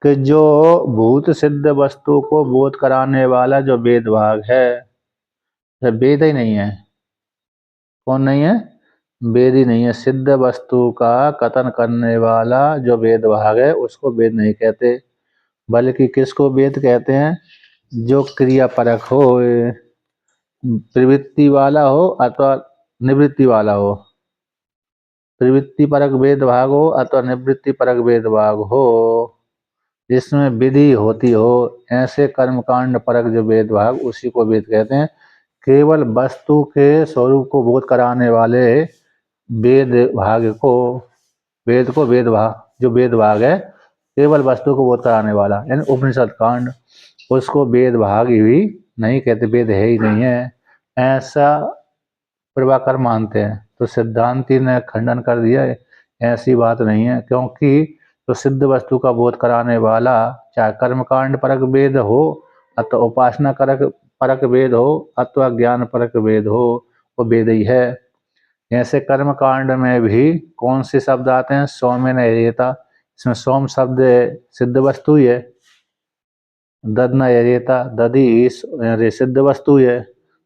कि जो भूत सिद्ध वस्तु को बोध कराने वाला जो वेद भाग है, वेद ही नहीं है। कौन नहीं है? वेद ही नहीं है। सिद्ध वस्तु का कथन करने वाला जो वेद भाग है उसको वेद नहीं कहते, बल्कि किसको वेद कहते हैं? जो क्रिया परक हो, प्रवृत्ति वाला हो अथवा निवृत्ति वाला हो। प्रवृत्ति परक वेद भाग हो अथवा निवृत्ति परक वेद भाग हो, जिसमें विधि होती हो, ऐसे कर्मकांड परक जो वेद भाग, उसी को वेद कहते हैं। केवल वस्तु के स्वरूप को बोध कराने वाले वेद भाग को, वेद को वेद भाग, जो वेद भाग है केवल वस्तु को बोध कराने वाला, यानी उपनिषद कांड, उसको वेद भाग ही नहीं कहते, वेद है ही नहीं है, ऐसा प्रभाकर मानते हैं। तो सिद्धांति ने खंडन कर दिया है, ऐसी बात नहीं है। क्योंकि तो सिद्ध वस्तु का बोध कराने वाला, चाहे कर्मकांड परक वेद हो अथवा उपासना परक वेद हो अथवा ज्ञान परक वेद हो, वो वेद ही है। ऐसे कर्म कांड में भी कौन से शब्द आते हैं? सौम्य नैरेता। इसमें सोम शब्द सिद्ध वस्तु ही है। दद नैरेता, दधि सिद्ध वस्तु है।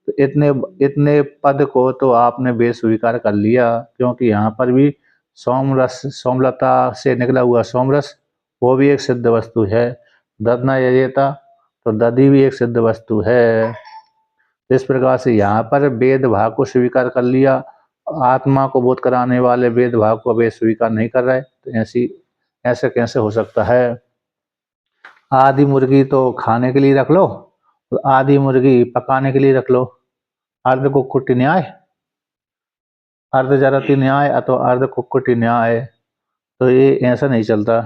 तो इतने इतने पद को तो आपने बेस्वीकार कर लिया, क्योंकि यहाँ पर भी सोमरस, सोमलता से निकला हुआ सोमरस, वो भी एक सिद्ध वस्तु है। दद नैरेता, तो दधि भी एक सिद्ध वस्तु है। इस प्रकार से यहाँ पर वेद भाग को स्वीकार कर लिया, आत्मा को बोध कराने वाले वेद भाग को वे स्वीकार नहीं कर रहे, तो ऐसे कैसे हो सकता है? आधी मुर्गी तो खाने के लिए रख लो, तो आधी मुर्गी पकाने के लिए रख लो। अर्ध कुक्कुट न्याय, अर्ध जरति न्याय अथवा अर्ध कुक्कुट न्याय, तो ये ऐसा नहीं चलता।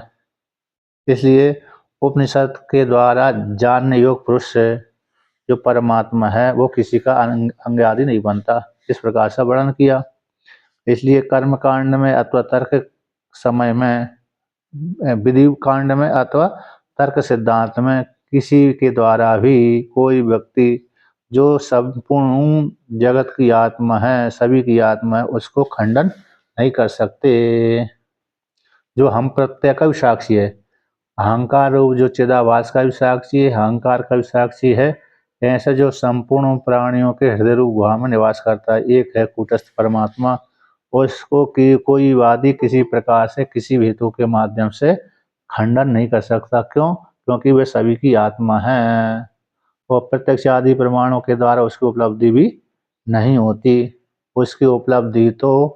इसलिए उपनिषद के द्वारा जानने योग्य पुरुष जो परमात्मा है वो किसी का अंग आदि नहीं बनता, इस प्रकार से वर्णन किया। इसलिए कर्म कांड में अथवा तर्क समय में, विधि कांड में अथवा तर्क सिद्धांत में किसी के द्वारा भी कोई व्यक्ति जो संपूर्ण जगत की आत्मा है, सभी की आत्मा है, उसको खंडन नहीं कर सकते। जो हम प्रत्यय का भी साक्षी है, अहंकार रूप जो चिदाभास का भी साक्षी है, अहंकार का भी साक्षी है, ऐसा जो संपूर्ण प्राणियों के हृदय रूप गुहा में निवास करता है, एक है कूटस्थ परमात्मा। उसको कि कोई वादी किसी प्रकार से किसी भी हेतु के माध्यम से खंडन नहीं कर सकता। क्यों? क्योंकि वे सभी की आत्मा है और प्रत्यक्ष आदि प्रमाणों के द्वारा उसकी उपलब्धि भी नहीं होती। उसकी उपलब्धि तो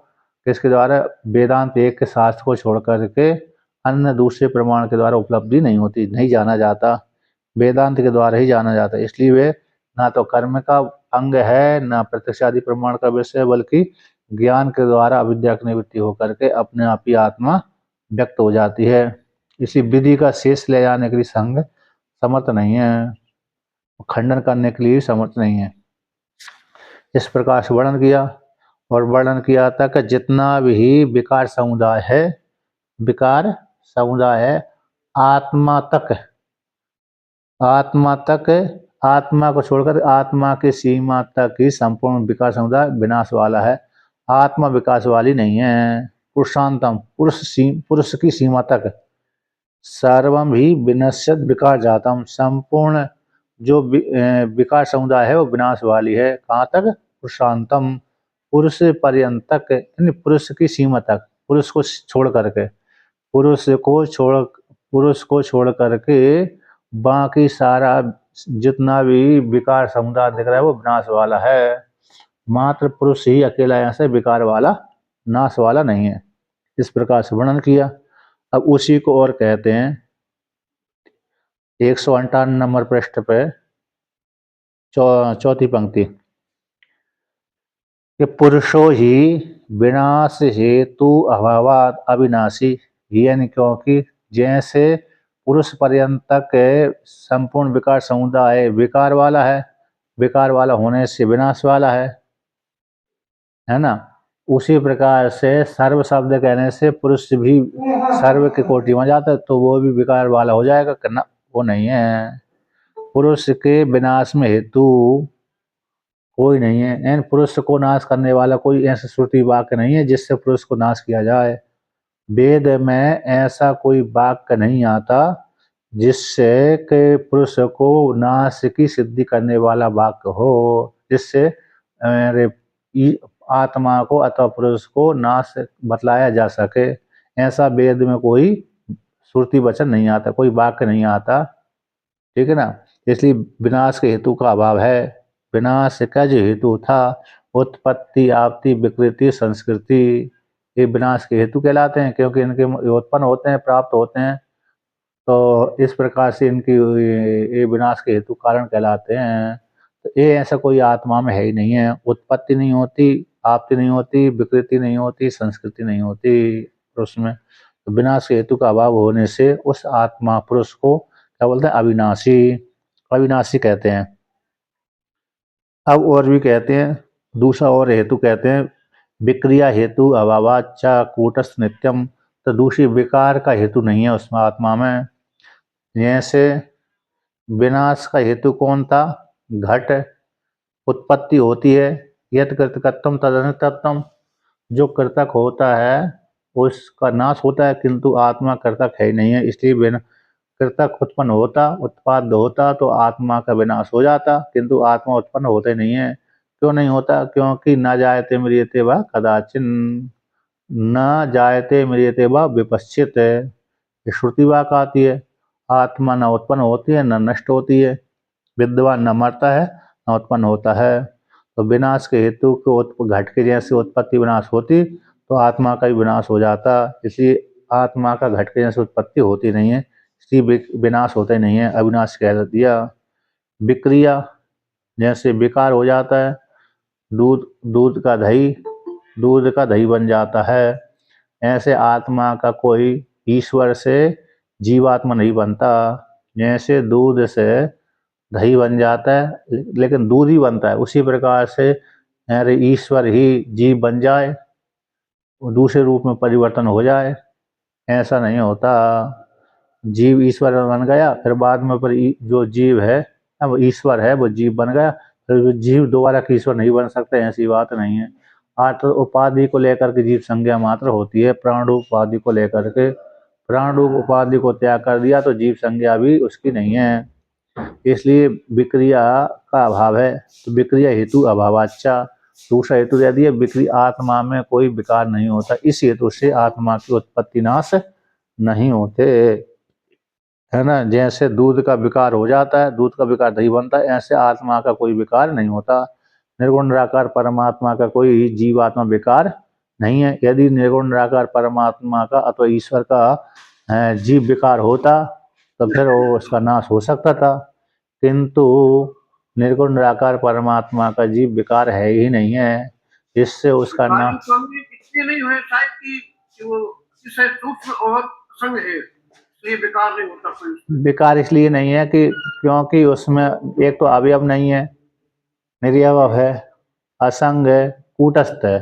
किसके द्वारा? वेदांत एक के शास्त्र को छोड़ करके अन्य दूसरे प्रमाण के द्वारा उपलब्धि नहीं होती, नहीं जाना जाता, वेदांत के द्वारा ही जाना जाता है। इसलिए वे ना तो कर्म का अंग है, ना प्रत्यक्ष आदि प्रमाण का विषय, बल्कि ज्ञान के द्वारा अविद्या की निवृत्ति होकर के अपने आप ही आत्मा व्यक्त हो जाती है। इसी विधि का शेष ले जाने के लिए संघ समर्थ नहीं है, खंडन करने के लिए समर्थ नहीं है। इस प्रकार से वर्णन किया, और वर्णन किया था कि जितना भी विकार समुदाय है, विकार समुदाय है, आत्मा तक, आत्मा तक, आत्मा को छोड़कर आत्मा की सीमा तक ही संपूर्ण विकार समुदाय विनाश वाला है। आत्मा विकास वाली नहीं है। पुरुषांतम, पुरुष की सीमा तक, सर्वम ही विनश्यत विकार जातम, संपूर्ण जो विकार समुदाय है वो विनाश वाली है। कहाँ तक? पुरुषांतम, पुरुष पर्यंत तक, यानी पुरुष की सीमा तक, पुरुष को छोड़ करके, पुरुष को छोड़ करके बाकी सारा जितना भी विकार समुदाय दिख रहा है वो विनाश वाला है। मात्र पुरुष ही अकेला ऐसे विकार वाला, नाश वाला नहीं है। इस प्रकार से वर्णन किया। अब उसी को और कहते हैं 158 नंबर पृष्ठ पे चौथी पंक्ति, कि पुरुषो ही विनाश हेतु अभावात अविनाशी, यानी क्योंकि जैसे पुरुष पर्यंत तक संपूर्ण विकार समुदाय विकार वाला है, विकार वाला होने से विनाश वाला है ना। उसी प्रकार से सर्व शब्द कहने से पुरुष भी सर्व की कोटि में जाता है, तो वो भी विकार वाला हो जाएगा, करना वो नहीं है। पुरुष के विनाश में हेतु कोई नहीं है, एन पुरुष को नाश करने वाला कोई ऐसा श्रुति वाक्य नहीं है जिससे पुरुष को नाश किया जाए। वेद में ऐसा कोई वाक्य नहीं आता जिससे के पुरुष को नाश की सिद्धि करने वाला वाक्य हो, जिससे आत्मा को अथवा पुरुष को नाश बतलाया जा सके, ऐसा वेद में कोई श्रुति वचन नहीं आता, कोई वाक्य नहीं आता, ठीक है ना। इसलिए विनाश के हेतु का अभाव है। विनाश का जो हेतु था, उत्पत्ति, आपत्ति, विकृति, संस्कृति, ये विनाश के हेतु कहलाते हैं, क्योंकि इनके उत्पन्न होते हैं, प्राप्त होते हैं, तो इस प्रकार से इनकी ये विनाश के हेतु कारण कहलाते हैं। तो ये ऐसा कोई आत्मा में है ही नहीं है। उत्पत्ति नहीं होती, आपत्ति नहीं होती, विकृति नहीं होती, संस्कृति नहीं होती पुरुष में। तो विनाश के हेतु का अभाव होने से उस आत्मा पुरुष को क्या बोलते हैं? अविनाशी, अविनाशी कहते हैं। अब और भी कहते हैं, दूसरा और हेतु कहते हैं, विक्रिया हेतु अभावाच्चा कूटस्थ नित्यम। तो दूसरी विकार का हेतु नहीं है उसमें, आत्मा में। जैसे विनाश का हेतु कौन था? घट। उत्पत्ति होती है, यत कृतकत्वम तदनित्यत्वम, जो कृतक होता है उसका नाश होता है, किंतु आत्मा कृतक है ही नहीं है, इसलिए कृतक उत्पन्न होता, उत्पाद होता तो आत्मा का विनाश हो जाता, किंतु आत्मा उत्पन्न होते नहीं है। क्यों नहीं होता? क्योंकि न जायते म्रियते व कदाचिन, न जायते म्रियते व विपश्चित, श्रुति वाक्य आती है। आत्मा न उत्पन्न होती है, न नष्ट होती है, विद्वान न मरता है, न उत्पन्न होता है। तो विनाश के हेतु को घट के जैसे उत्पत्ति विनाश होती तो आत्मा का भी विनाश हो जाता, इसलिए आत्मा का घट के जैसे उत्पत्ति होती नहीं है, इसलिए विनाश होता ही नहीं है, अविनाश कह दिया। विक्रिया, जैसे विकार हो जाता है, दूध दूध का दही बन जाता है, ऐसे आत्मा का कोई ईश्वर से जीवात्मा नहीं बनता। जैसे दूध से दही बन जाता है लेकिन दूध ही बनता है, उसी प्रकार से अरे ईश्वर ही जीव बन जाए, वो दूसरे रूप में परिवर्तन हो जाए, ऐसा नहीं होता। जीव ईश्वर बन गया, फिर बाद में पर जो जीव है वो ईश्वर है, वो जीव बन गया, फिर जीव दोबारा के ईश्वर नहीं बन सकते, ऐसी बात नहीं है। आत्म उपाधि को लेकर के जीव संज्ञा मात्र होती है, प्राण रूप उपाधि को लेकर के। प्राण रूप उपाधि को त्याग कर दिया तो जीव संज्ञा भी उसकी नहीं है, इसलिए विक्रिया का अभाव है। तो विक्रिया हेतु अभावाच्चा, दूसरा हेतु दे दिया, विक्रिय आत्मा में कोई विकार नहीं होता, इस हेतु से आत्मा की उत्पत्ति नाश नहीं होते, है ना। जैसे दूध का विकार हो जाता है, दूध का विकार दही बनता है, ऐसे आत्मा का कोई विकार नहीं होता। निर्गुण निराकार परमात्मा का कोई जीवात्मा विकार नहीं है। यदि निर्गुण निराकार परमात्मा का अथवा ईश्वर का जीव विकार होता तो फिर वो उसका नाश हो सकता था, किंतु निर्गुण निराकार परमात्मा का जीव विकार है ही नहीं है, जिससे उसका नाम इसलिए नहीं है शायद कि वो इससे सूक्ष्म और संग है, ये विकार नहीं होता कोई। विकार इसलिए नहीं है कि क्योंकि उसमें एक तो अवयव नहीं है, निर्यव है, असंग है, कूटस्थ है।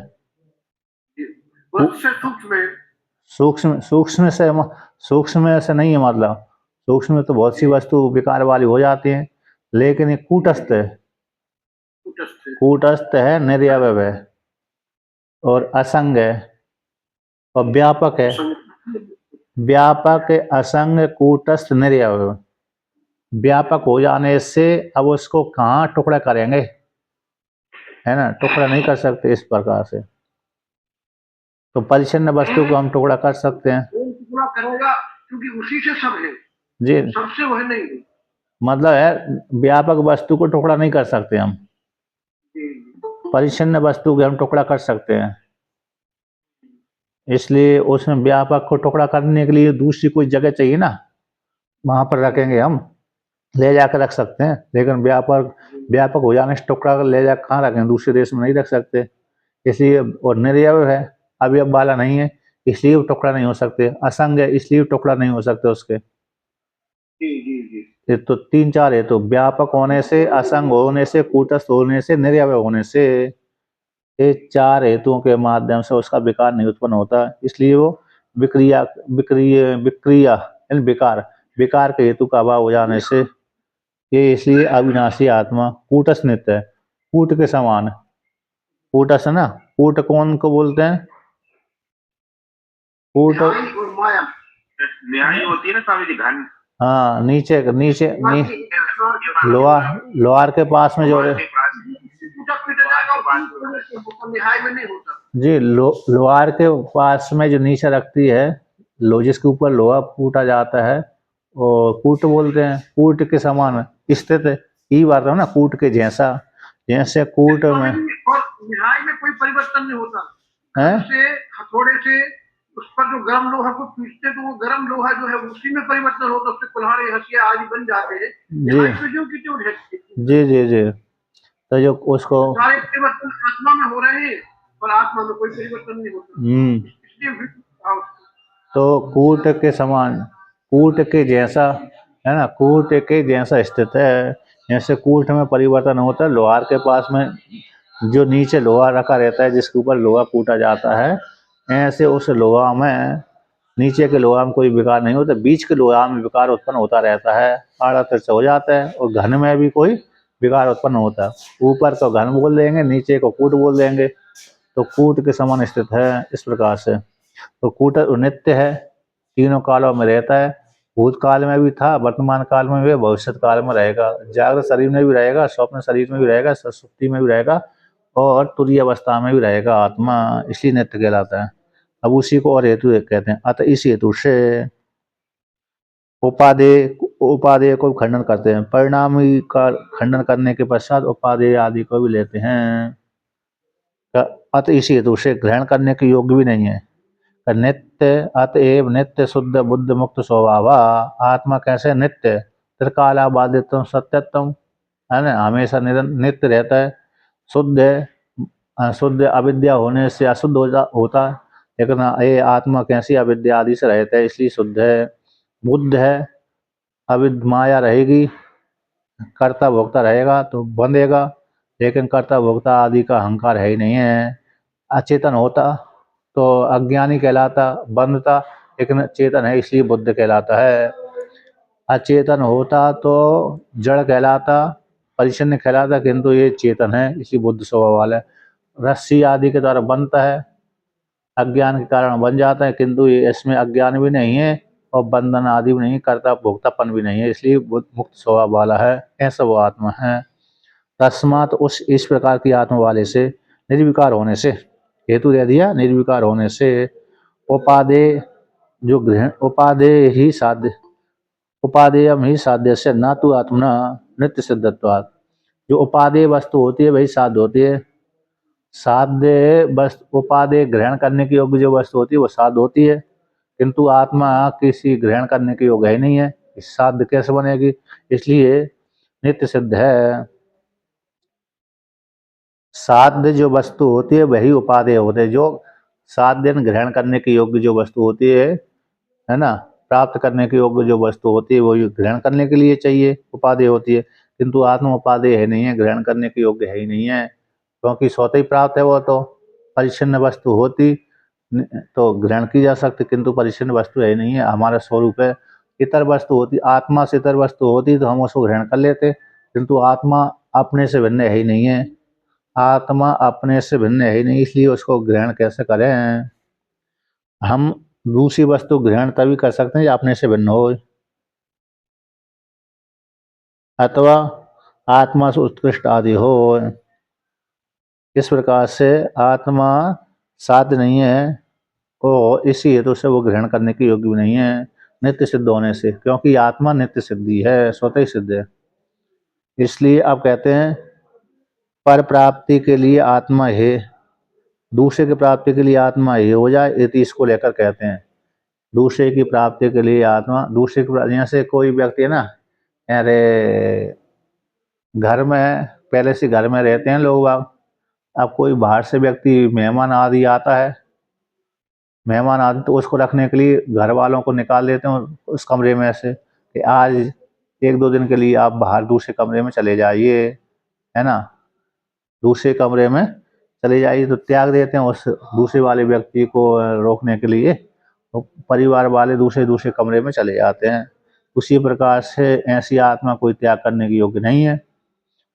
सूक्ष्म सूक्ष्म से नहीं है, मतलब सूक्ष्म में तो बहुत सी वस्तु विकार वाली हो जाती हैं, लेकिन ये कूटस्थ है, कूटस्थ है, निर्यव है और असंग है और व्यापक है। व्यापक, असंग, कूटस्थ, निर्यव। व्यापक हो जाने से अब उसको कहाँ टुकड़ा करेंगे, है ना, टुकड़ा नहीं कर सकते इस प्रकार से। तो परिच्छिन्न वस्तु को हम टुकड़ा कर सकते हैं, टुकड़ा करेगा क्योंकि उसी से सब है जी, सबसे वह नहीं है। मतलब है व्यापक वस्तु को टुकड़ा नहीं कर सकते हम, परिच्छिन्न वस्तु को हम टुकड़ा कर सकते हैं, इसलिए उसमें व्यापक को टुकड़ा करने के लिए दूसरी कोई जगह चाहिए ना, वहां पर रखेंगे हम, ले जाकर रख सकते हैं, लेकिन व्यापक हो जाने से टुकड़ा ले जाकर कहाँ रखें, दूसरे देश में नहीं रख सकते, इसलिए। और निर्यव है, अवयव वाला नहीं है, इसलिए टुकड़ा नहीं हो सकते। असंग है, इसलिए टुकड़ा नहीं हो सकते उसके। ये तो तीन चार है, तो व्यापक होने से, असंग होने से, कूटस्थ होने से, निर्यव होने से, ये चार हेतुओं के माध्यम से उसका विकार नहीं उत्पन्न होता, इसलिए वो विक्रिया विक्रिय विक्रिया विकार विकार के हेतु का अभाव हो जाने से ये, इसलिए अविनाशी आत्मा कूटस्थ नित्य है, कूट के समान। कूटस्थ ना, कूट कौन को बोलते हैं? कूट न्याय होती है ना स्वामी जी, घन हाँ नीचे नीचे बाकी लोहार के पास में जो टूटा पीटा जाएगा और निहाय में नहीं होता। जी लोहार के पास में जो नीचे रखती है जिसके ऊपर लोहा कूटा जाता है और कूट बोलते हैं, कूट के समान स्थित यही बात है ना, कूट के जैसा, जैसे कूट में और निहाय में कोई परिवर्तन नहीं होता है। से हथौड़े से उस पर जो गर्म लोहा को पीसते तो वो गर्म लोहा जो है उसी में परिवर्तन होता, उससे कुल्हाड़े हसिया आदि बन जाते हैं। जी जी जी जी। तो जो उसको सारे परिवर्तन आत्मा में हो रहे हैं पर आत्मा में कोई परिवर्तन नहीं होता, इसलिए तो कूट के समान, कूट के जैसा है ना, कूट के जैसा स्थित है। जैसे कूट में परिवर्तन होता है, लोहार के पास में जो नीचे लोहा रखा रहता है जिसके ऊपर लोहा कूटा जाता है, ऐसे उस लोहा में नीचे के लोहा में कोई विकार नहीं होता, बीच के लोहा में विकार उत्पन्न होता रहता है, आड़ा तिरछा हो जाता है, और घन में भी कोई विकार उत्पन्न होता है। ऊपर तो घन बोल देंगे, नीचे को कूट बोल देंगे, तो कूट के समान स्थित है इस प्रकार से। तो कूट नित्य है, तीनों कालों में रहता है, भूतकाल में भी था, वर्तमान काल में भी, भविष्य काल में रहेगा, जागृत शरीर में भी रहेगा, स्वप्न शरीर में भी रहेगा, सुषुप्ति में भी रहेगा, और तुरीय अवस्था में भी रहेगा आत्मा, इसलिए नित्य कहलाता है। अब उसी को और हेतु कहते हैं। अतः इस हेतु से उपादेय उपादेय को खंडन करते हैं, परिणामी का खंडन करने के पश्चात उपादेय आदि को भी लेते हैं। अतः इसी हेतु से ग्रहण करने के योग्य भी नहीं है। नित्य अतएव नित्य शुद्ध बुद्ध मुक्त स्वभाव, आत्मा कैसे नित्य, त्रिकाला बाधित्व सत्यत्व है ना, हमेशा नित्य रहता है, शुद्ध है, शुद्ध अविद्या होने से अशुद्ध होता है, लेकिन ये आत्मा कैसी अविद्या आदि से रहता है इसलिए शुद्ध है। बुद्ध है, अविद्या माया रहेगी, कर्ता भोक्ता रहेगा तो बंधेगा, लेकिन कर्ता भोक्ता आदि का अहंकार है ही नहीं है। अचेतन होता तो अज्ञानी कहलाता, बंधता, लेकिन चेतन है इसलिए बुद्ध कहलाता है। अचेतन होता तो जड़ कहलाता, परिच्छिन्न कहलाता, किंतु ये चेतन है इसलिए बुद्ध स्वभाव वाला है। रस्सी आदि के द्वारा बनता है, अज्ञान के कारण बन जाता है, किंतु ये इसमें अज्ञान भी नहीं है और बंधन आदि भी नहीं, कर्ता भोक्तापन भी नहीं है, इसलिए मुक्त स्वभाव वाला है, ऐसा वो आत्मा है। तस्मात उस इस प्रकार की आत्मा वाले से, निर्विकार होने से, हेतु दे दिया, निर्विकार होने से उपादेय जो ग्रहण, उपादेय ही साध्य, उपादेयम ही साध्य से न तो आत्मना नित्य सिद्धत्वात्, जो उपादेय वस्तु होती है वही साध्य होती है। साध्य वस्तु उपादेय ग्रहण करने की योग्य जो वस्तु होती है वो साध्य होती है, किंतु आत्मा किसी ग्रहण करने के योग्य ही नहीं है, इस साध्य कैसे बनेगी, इसलिए नित्य सिद्ध है। साध्य जो वस्तु होती है वही उपादेय होते हैं, जो साध्य ग्रहण करने के योग्य जो वस्तु होती है ना, प्राप्त करने के योग्य जो वस्तु होती है वो ग्रहण करने के लिए चाहिए, उपादेय होती है, किंतु आत्मा उपादेय है नहीं है, ग्रहण करने के योग्य है ही नहीं है, क्योंकि स्वतः ही प्राप्त है। वो तो परिच्छिन्न वस्तु होती तो ग्रहण की जा सकती, किंतु परिच्छिन्न वस्तु है नहीं है, हमारा स्वरूप है। इतर वस्तु होती, आत्मा से इतर वस्तु होती तो हम उसको ग्रहण कर लेते, किंतु आत्मा अपने से भिन्न है ही नहीं है, आत्मा अपने से भिन्न है ही नहीं, इसलिए उसको ग्रहण कैसे करें। हम दूसरी वस्तु ग्रहण तभी कर सकते हैं अपने से भिन्न हो, अथवा आत्मा से उत्कृष्ट आदि हो। इस प्रकार से आत्मा साध्य नहीं है और इसी हेतु से वो ग्रहण करने की योग्य भी नहीं है, नित्य सिद्ध होने से, क्योंकि आत्मा नित्य सिद्धि है, स्वतः ही सिद्ध है। इसलिए आप कहते हैं पर प्राप्ति के लिए आत्मा है, दूसरे की प्राप्ति के लिए आत्मा ही हो जाए, इति इसको लेकर कहते हैं। दूसरे की प्राप्ति के लिए आत्मा, दूसरे की, जैसे कोई व्यक्ति है ना, अरे घर में पहले से घर में रहते हैं लोग, अब कोई बाहर से व्यक्ति मेहमान आदि आता है, मेहमान आदि तो उसको रखने के लिए घर वालों को निकाल देते हैं उस कमरे में से कि आज एक दो दिन के लिए आप बाहर दूसरे कमरे में चले जाइए, है ना, दूसरे कमरे में चले जाइए, तो त्याग देते हैं उस दूसरे वाले व्यक्ति को रोकने के लिए, तो परिवार वाले दूसरे दूसरे कमरे में चले जाते हैं। उसी प्रकार से ऐसी आत्मा कोई त्याग करने की योग्य नहीं है,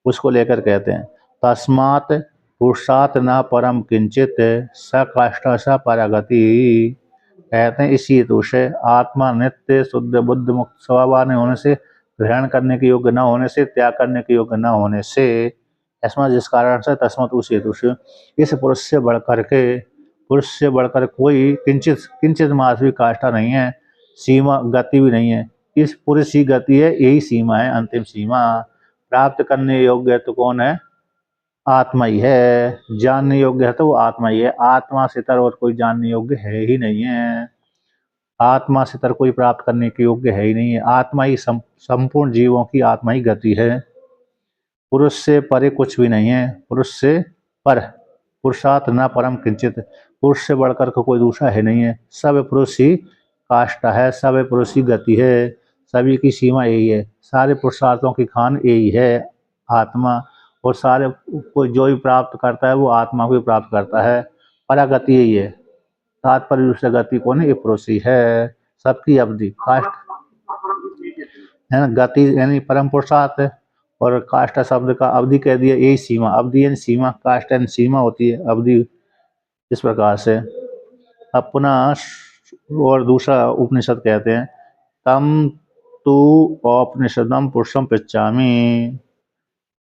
उसको लेकर कहते हैं तस्मात् पुरुषात् न परम किंचित स काष्ठ स परागति, कहते हैं इसी हेतु से आत्मा नित्य शुद्ध बुद्ध मुक्त स्वभाव होने से, ग्रहण करने के योग्य न होने से, त्याग करने के योग्य न होने से, ऐसा जिस कारण से तस्मत उस हेतु से इस पुरुष से बढ़कर कोई किंचित किंचित मात्र भी काष्ठा नहीं है, सीमा गति भी नहीं है। इस पुरुष ही गति है, यही सीमा है, अंतिम सीमा। प्राप्त करने योग्य तो कौन है? आत्मा ही है। जानने योग्य है तो वो आत्मा ही है। आत्मा से तर और कोई जानने योग्य है ही नहीं है। आत्मा से तर कोई प्राप्त करने के योग्य है ही नहीं है। आत्मा ही संपूर्ण जीवों की आत्मा ही गति है। पुरुष से परे कुछ भी नहीं है। पुरुष से पर, पुरुषार्थ न परम किंचित, पुरुष से बढ़कर कोई दूसरा है नहीं है। सब पुरुष ही काष्ठा है, सब पुरुष ही गति है, सभी की सीमा यही है। सारे पुरुषार्थों की खान यही है, आत्मा। और सारे को जो भी प्राप्त करता है वो आत्मा को भी प्राप्त करता है। परागति यही है। तात्पर्य रूप से गति कौन है? ये पुरुष ही है। सबकी अवधि काष्ठ है ना, गति यानी परम पुरुषार्थ है। और काष्ठ शब्द का अवधि कह दिया, यही सीमा। अवधि यानी सीमा, काष्ठ यानी सीमा होती है, अवधि इस प्रकार से। अब पुनः और दूसरा उपनिषद कहते हैं, तम तु औपनिषदम पुरुषम पृच्छामि।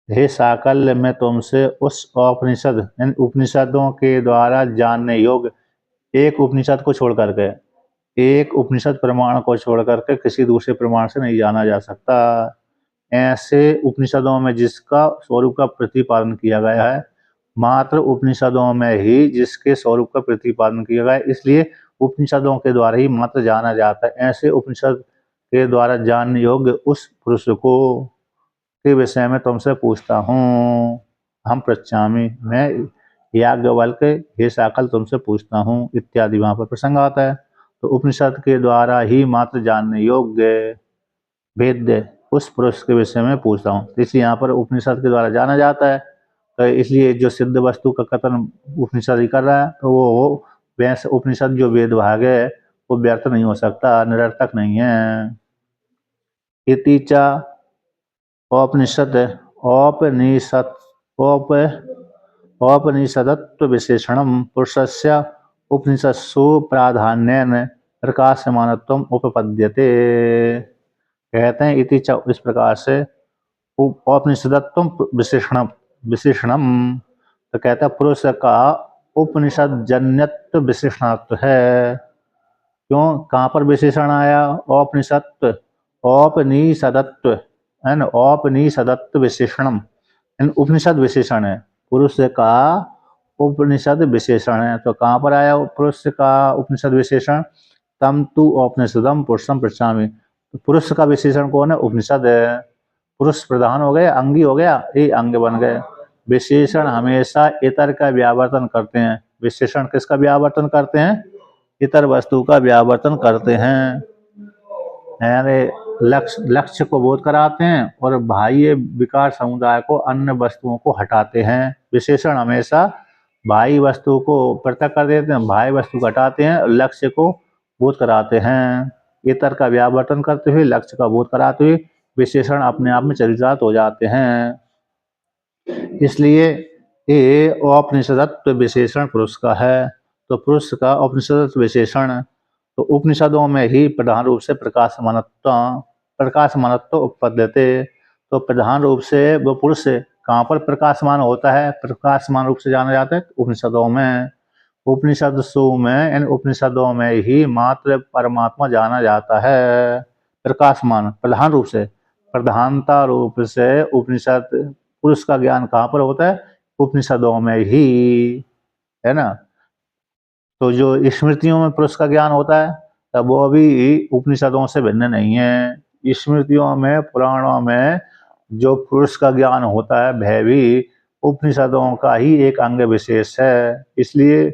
हे साकल्य, मैं तुमसे उस उपनिषद यानी उपनिषदों के द्वारा जानने योग्य एक उपनिषद को छोड़ करके, एक उपनिषद प्रमाण को छोड़ करके किसी दूसरे प्रमाण से नहीं जाना जा सकता। ऐसे उपनिषदों में जिसका स्वरूप का प्रतिपादन किया गया है, मात्र उपनिषदों में ही जिसके स्वरूप का प्रतिपादन किया गया है, इसलिए उपनिषदों के द्वारा ही मात्र जाना जाता है। ऐसे उपनिषद के द्वारा जानने योग्य उस पुरुष को के विषय में तुमसे पूछता हूँ। हम पृच्छामि, मैं याज्ञवल्क्य हे साकल तुमसे पूछता हूँ, इत्यादि वहाँ पर प्रसंग आता है। तो उपनिषद के द्वारा ही मात्र जानने योग्य वेद्य उस पुरुष के विषय में पूछता हूँ। इसलिए यहाँ पर उपनिषद के द्वारा जाना जाता है। तो इसलिए जो सिद्ध वस्तु का कथन उपनिषद ही कर रहा है, तो वो वैसे उपनिषद जो वेद भाग है वो व्यर्थ नहीं हो सकता, निरर्थक नहीं है। इति च औपनिषद औपनिषद औपनिषदत्व विशेषणम पुरुषस्य उपनिषत्सु प्राधान्येन प्रकाशमानत्वम उपपद्यते। कहते हैं इति च, इस प्रकार से, औपनिषदत्व विशेषणम तो कहता है पुरुष का उपनिषद जन्यत्व विशेषणत्व है। क्यों, कहाँ पर विशेषण आया? औपनिषद, औपनिषदत्व है ना, औपनिषदत्व विशेषणम उपनिषद विशेषण है, पुरुष का उपनिषद विशेषण है। तो कहाँ पर आया पुरुष का उपनिषद विशेषण? तम तु औपनिषदम पुरुषम पृच्छामि। तो पुरुष का विशेषण कौन है? उपनिषद है। पुरुष प्रधान हो गए, अंगी हो गया, ये अंग बन गए। विशेषण हमेशा इतर का व्यावर्तन करते हैं। विशेषण किसका व्यावर्तन करते हैं? इतर वस्तु का व्यावर्तन करते हैं। लक्ष्य को बोध कराते हैं और बाह्य विकार समुदाय को अन्य वस्तुओं को हटाते हैं। विशेषण हमेशा बाह्य वस्तु को पृथक कर देते हैं, बाह्य वस्तु को हटाते हैं, लक्ष्य को बोध कराते हैं। इतर का व्यावर्तन करते हुए, लक्ष्य का बोध कराते हुए विशेषण अपने आप में चरितार्थ हो जाते हैं। इसलिए ये औपनिषदत्व विशेषण पुरुष का है। तो पुरुष का उपनिषदत्व विशेषण, तो उपनिषदों में ही प्रधान रूप से प्रकाशमानत्व उपपद्यते। तो प्रधान रूप से वो पुरुष कहाँ पर प्रकाशमान होता है? प्रकाशमान रूप से जाना जाता है उपनिषदों में। उपनिषदों में, इन उपनिषदों में ही मात्र परमात्मा जाना जाता है। प्रकाशमान प्रधान रूप से, प्रधानता रूप से उपनिषद पुरुष का ज्ञान कहाँ पर होता है? उपनिषदों में ही, है ना। तो जो स्मृतियों में पुरुष का ज्ञान होता है, तब वो भी उपनिषदों से भिन्न नहीं है। स्मृतियों में, पुराणों में जो पुरुष का ज्ञान होता है, वह भी उपनिषदों का ही एक अंग विशेष है। इसलिए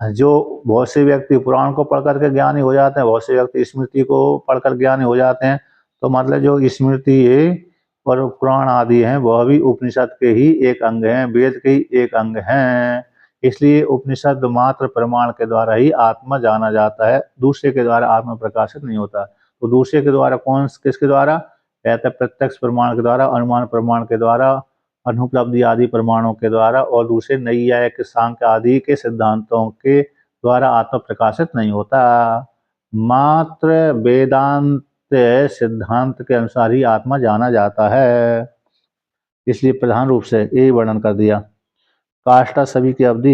जो बहुत से व्यक्ति पुराण को पढ़ करके ज्ञानी हो जाते हैं, बहुत से व्यक्ति स्मृति को पढ़कर ज्ञानी हो जाते हैं। तो मतलब जो स्मृति और पुराण आदि हैं, वह भी उपनिषद के ही एक अंग हैं, वेद के ही एक अंग हैं। इसलिए उपनिषद मात्र प्रमाण के द्वारा ही आत्मा जाना जाता है, दूसरे के द्वारा आत्मा प्रकाशित नहीं होता। तो दूसरे के द्वारा कौन, किसके द्वारा? कहते हैं प्रत्यक्ष प्रमाण के द्वारा, अनुमान प्रमाण के द्वारा, अनुपलब्धि आदि प्रमाणों के द्वारा, और दूसरे नैयायिक सांख्य आदि के सिद्धांतों के द्वारा आत्मा प्रकाशित नहीं होता, मात्र वेदांत सिद्धांत के अनुसार ही आत्मा जाना जाता है। इसलिए प्रधान रूप से यही वर्णन कर दिया। काष्ठा सभी की अवधि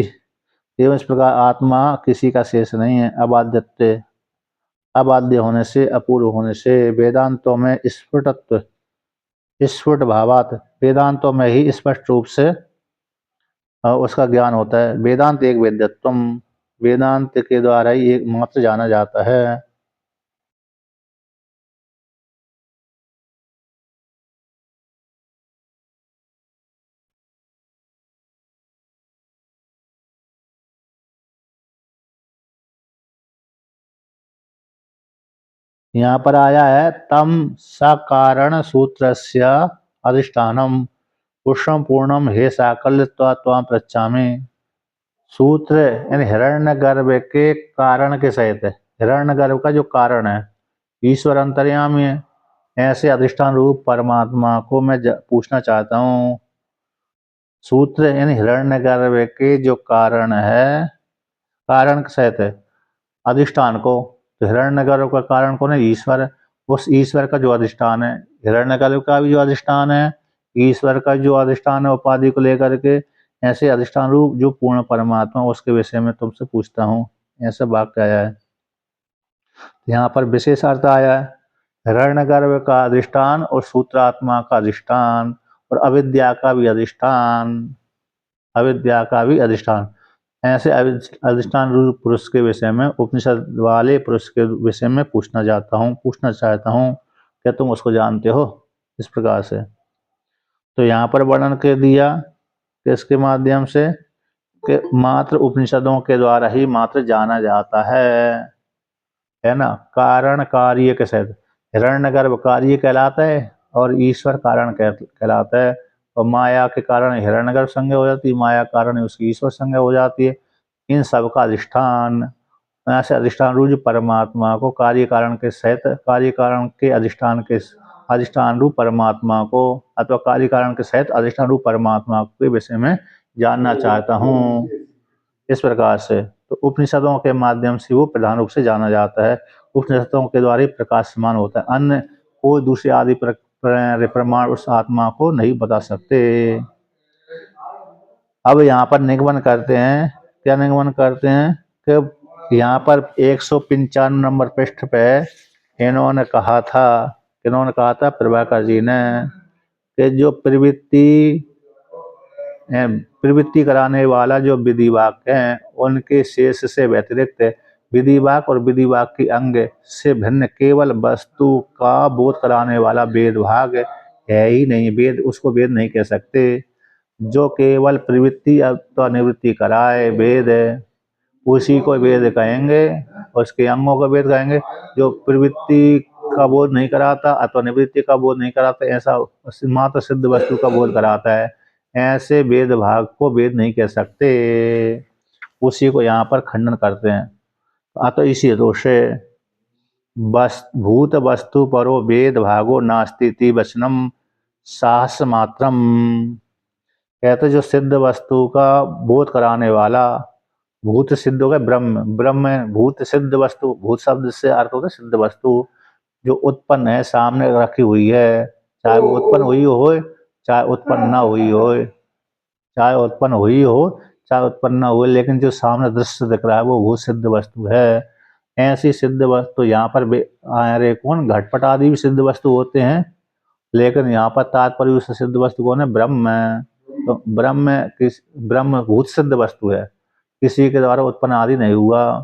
एवं इस प्रकार आत्मा किसी का शेष नहीं है। अबाध्य होने से, अपूर्व होने से वेदांतों में स्फुट भावात, वेदांतों में ही स्पष्ट रूप से उसका ज्ञान होता है। वेदांत एक वेद्यत्वम, वेदांत के द्वारा ही एकमात्र जाना जाता है। यहाँ पर आया है तम सकारण सूत्रस्य अधिष्ठानम पुष्पम पूर्णम हे साकल्य त्वाम पृच्छामि। सूत्र यानी हिरण्यगर्भ के कारण के सहित है। हिरण्यगर्भ का जो कारण है ईश्वर अंतर्यामी है। ऐसे अधिष्ठान रूप परमात्मा को मैं पूछना चाहता हूँ। सूत्र यानी हिरण्यगर्भ के जो कारण है, कारण के सहित है अधिष्ठान को। तो हिरण्यगर्भ का कारण कौन है? ईश्वर। उस ईश्वर का जो अधिष्ठान है, हिरण्यगर्भ का भी जो अधिष्ठान है, ईश्वर का जो अधिष्ठान है उपाधि को लेकर के, ऐसे अधिष्ठान रूप जो पूर्ण परमात्मा, उसके विषय में तुमसे पूछता हूँ। ऐसा वाक्य आया है। यहाँ पर विशेष अर्थ आया है हिरण्यगर्भ का अधिष्ठान और सूत्रात्मा का अधिष्ठान और अविद्या का भी अधिष्ठान, अविद्या का भी अधिष्ठान। ऐसे अधिष्ठान रूप पुरुष के विषय में, उपनिषद वाले पुरुष के विषय में पूछना चाहता हूँ। क्या तुम उसको जानते हो? इस प्रकार से तो यहाँ पर वर्णन कर दिया कि इसके माध्यम से कि मात्र उपनिषदों के द्वारा ही मात्र जाना जाता है ना। कारण कार्य के सहित हिरण्यगर्भ कार्य कहलाता है और ईश्वर कारण कहलाता है। और माया के कारण हिरण्यगर्भ संज्ञा हो जाती है, माया कारण उसकी ईश्वर संज्ञा हो जाती है। इन सब का अधिष्ठान, ऐसे अधिष्ठान रूप परमात्मा को कार्य कारण के सहित, कार्य कारण के अधिष्ठान रूप परमात्मा को अथवा कार्य कारण के सहित अधिष्ठान रूप परमात्मा के विषय में जानना चाहता हूँ। इस प्रकार से तो उपनिषदों के माध्यम से वो प्रधान रूप से जाना जाता है। उपनिषदों के द्वारा ही प्रकाशमान होता है। अन्य कोई दूसरे आदि प्रमाण उस आत्मा को नहीं बता सकते। अब यहाँ पर निगमन करते हैं। क्या निगमन करते हैं कि यहाँ पर 195 नंबर पृष्ठ पे इन्होंने कहा था प्रभाकर जी ने कि जो प्रवृत्ति कराने वाला जो विधि वाक्य है उनके शेष से व्यतिरिक्त विधि वाक्य और विधि वाक्य की अंग से भिन्न केवल वस्तु का बोध कराने वाला वेद भाग है ही नहीं। वेद उसको वेद नहीं कह सकते। जो केवल प्रवृत्ति अथवा निवृत्ति कराए वेद है, उसी को वेद कहेंगे। उसके अंगों को वेद कहेंगे। जो प्रवृत्ति का बोध नहीं कराता अथवा निवृत्ति का बोध नहीं कराता, ऐसा मात्र सिद्ध वस्तु का बोध कराता है, ऐसे वेद भाग को वेद नहीं कह सकते। उसी को यहाँ पर खंडन करते हैं। अतः इसी दोष से भूत वस्तु परो वेद भागो नास्ति वचनम साहस मात्रम। कहते जो सिद्ध वस्तु का बोध कराने वाला, भूत सिद्ध हो गया ब्रह्म भूत सिद्ध वस्तु। भूत शब्द से अर्थ होता है सिद्ध वस्तु, जो उत्पन्न है, सामने रखी हुई है, चाहे वो उत्पन्न हुई हो चाहे उत्पन्न न हुई हो, चाहे उत्पन्न हुई हो चाहे उत्पन्न न हुई, लेकिन जो सामने दृश्य दिख रहा है वो भूत सिद्ध वस्तु है। ऐसी सिद्ध वस्तु यहाँ पर अरे कौन, घटपट आदि भी सिद्ध वस्तु होते हैं, लेकिन यहाँ पर तात्पर्य उस सिद्ध वस्तु कौन है? ब्रह्म। तो ब्रह्म भूत सिद्ध वस्तु है, किसी के द्वारा उत्पन्न आदि नहीं हुआ।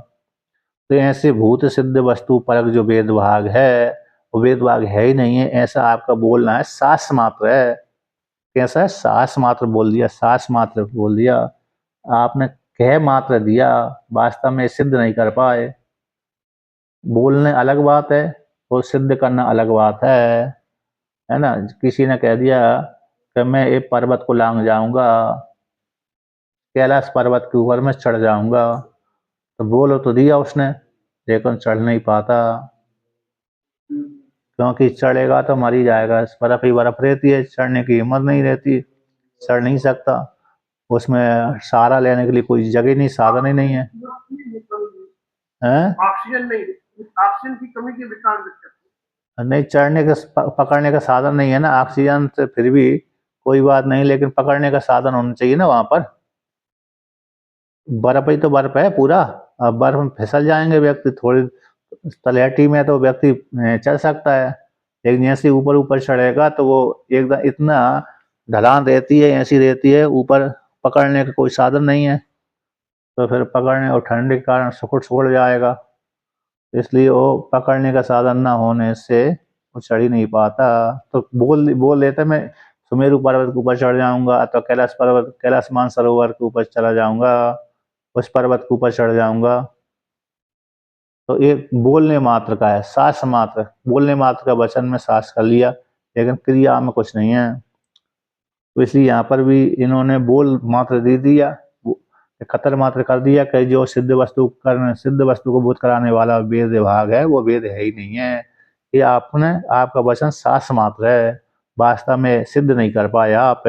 तो ऐसे भूत सिद्ध वस्तु परक जो वेद भाग है वो वेद भाग है ही नहीं है, ऐसा आपका बोलना है सास मात्र है। कैसा है? सास मात्र बोल दिया, सास मात्र बोल दिया आपने, कह मात्र दिया, वास्तव में सिद्ध नहीं कर पाए। बोलने अलग बात है और सिद्ध करना अलग बात है ना। किसी ने कह दिया कि मैं एक पर्वत को लांग जाऊंगा, कैलाश पर्वत के ऊपर में चढ़ जाऊंगा, तो बोलो तो दिया उसने, लेकिन चढ़ नहीं पाता, क्योंकि चढ़ेगा तो मर ही जाएगा। बर्फ ही बर्फ रहती है, चढ़ने की हिम्मत नहीं रहती, चढ़ नहीं सकता। उसमें सहारा लेने के लिए कोई जगह नहीं, साधन ही नहीं है, हैं? ऑक्सीजन नहीं, ऑक्सीजन की कमी के विकार दिक्कत। नहीं, चढ़ने का पकड़ने का साधन नहीं है ना, ऑक्सीजन से फिर भी कोई बात नहीं, लेकिन पकड़ने का साधन होना चाहिए ना वहां पर। बर्फ ही तो बर्फ है पूरा, अब बर्फ में फिसल जाएंगे व्यक्ति, थोड़ी तलहटी में तो व्यक्ति चल सकता है, लेकिन जैसे ऊपर ऊपर चढ़ेगा तो वो एकदम इतना ढलान रहती है, ऐसी रहती है, ऊपर पकड़ने का कोई साधन नहीं है, तो फिर पकड़ने और ठंड के कारण सिकुड़ जाएगा, इसलिए वो पकड़ने का साधन ना होने से वो चढ़ ही नहीं पाता। तो बोल लेता मैं सुमेरु पर्वत के ऊपर चढ़ जाऊंगा, तो कैलाश मानसरोवर के ऊपर चला जाऊंगा, उस पर्वत के ऊपर चढ़ जाऊंगा। तो ये बोलने मात्र का है, सास मात्र, बोलने मात्र का वचन में सास कर लिया, लेकिन क्रिया में कुछ नहीं है। तो इसलिए यहाँ पर भी इन्होंने बोल मात्र दे दिया, खतर मात्र कर दिया कि जो सिद्ध वस्तु को बोध कराने वाला वेद विभाग है वो वेद है ही नहीं है, ये आपका वचन सास मात्र है, वास्तव में सिद्ध नहीं कर पाया आप,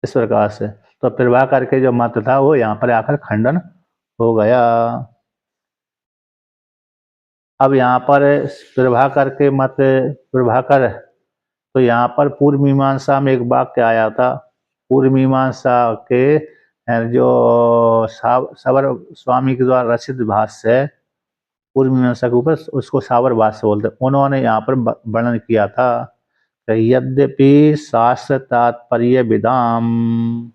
इस प्रकार से। तो प्रभाकर के जो मत था वो यहाँ पर आकर खंडन हो गया। अब यहाँ पर प्रभाकर, तो यहाँ पर पूर्व मीमांसा में एक वाक्य आया था, पूर्व मीमांसा के जो सावर स्वामी के द्वारा रचित भाष्य है पूर्व मीमांसा के ऊपर, उसको सावर भाष्य बोलते हैं। उन्होंने यहाँ पर वर्णन किया था कि यद्यपि शास्त्र तात्पर्य विदाम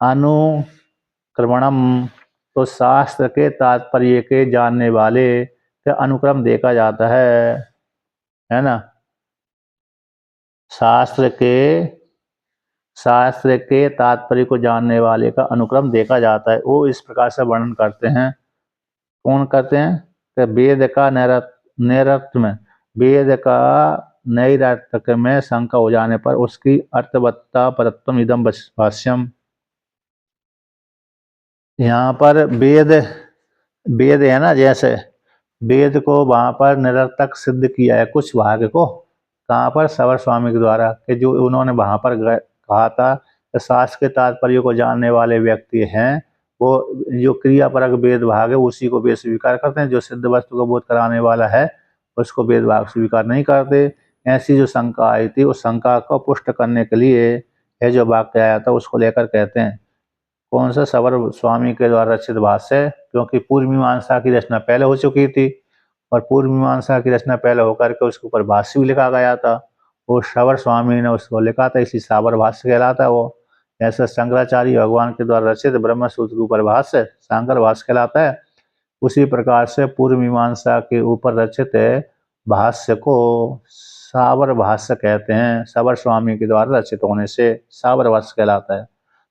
अनुक्रमणम, तो शास्त्र के तात्पर्य के जानने वाले का अनुक्रम देखा जाता है ना। शास्त्र के तात्पर्य को जानने वाले का अनुक्रम देखा जाता है। वो इस प्रकार से वर्णन करते हैं, कौन करते हैं कि वेद का नैरर्थक में शंका हो जाने पर उसकी अर्थवत्ता परत्वम इदम भाष्यम। यहाँ पर वेद है ना, जैसे वेद को वहां पर निरर्थक सिद्ध किया है कुछ भाग को, कहाँ पर सवर स्वामी के द्वारा, कि जो उन्होंने वहां पर कहा था कि शास्त्र के तात्पर्य को जानने वाले व्यक्ति हैं वो जो क्रियापरक वेद भाग है उसी को वेद स्वीकार करते हैं, जो सिद्ध वस्तु को बोध कराने वाला है उसको वेद भाग स्वीकार नहीं करते। ऐसी जो शंका आई थी उस शंका को पुष्ट करने के लिए यह जो वाक्य आया था उसको लेकर कहते हैं, कौन सा, सवर स्वामी के द्वारा रचित भाष्य, क्योंकि पूर्व मीमांसा की रचना पहले हो चुकी थी और पूर्व मीमांसा की रचना पहले होकर के उसके ऊपर भाष्य भी लिखा गया था, वो सवर स्वामी ने उसको लिखा था, इसी सावर भाष्य कहलाता है वो। ऐसा शंकराचार्य भगवान के द्वारा रचित ब्रह्म सूत्र के ऊपर भाष्य शंकर भाष्य कहलाता है। उसी प्रकार से पूर्व मीमांसा के ऊपर रचित भाष्य को सावर भाष्य कहते हैं, सवर स्वामी के द्वारा रचित होने से सावर भाष्य कहलाता है।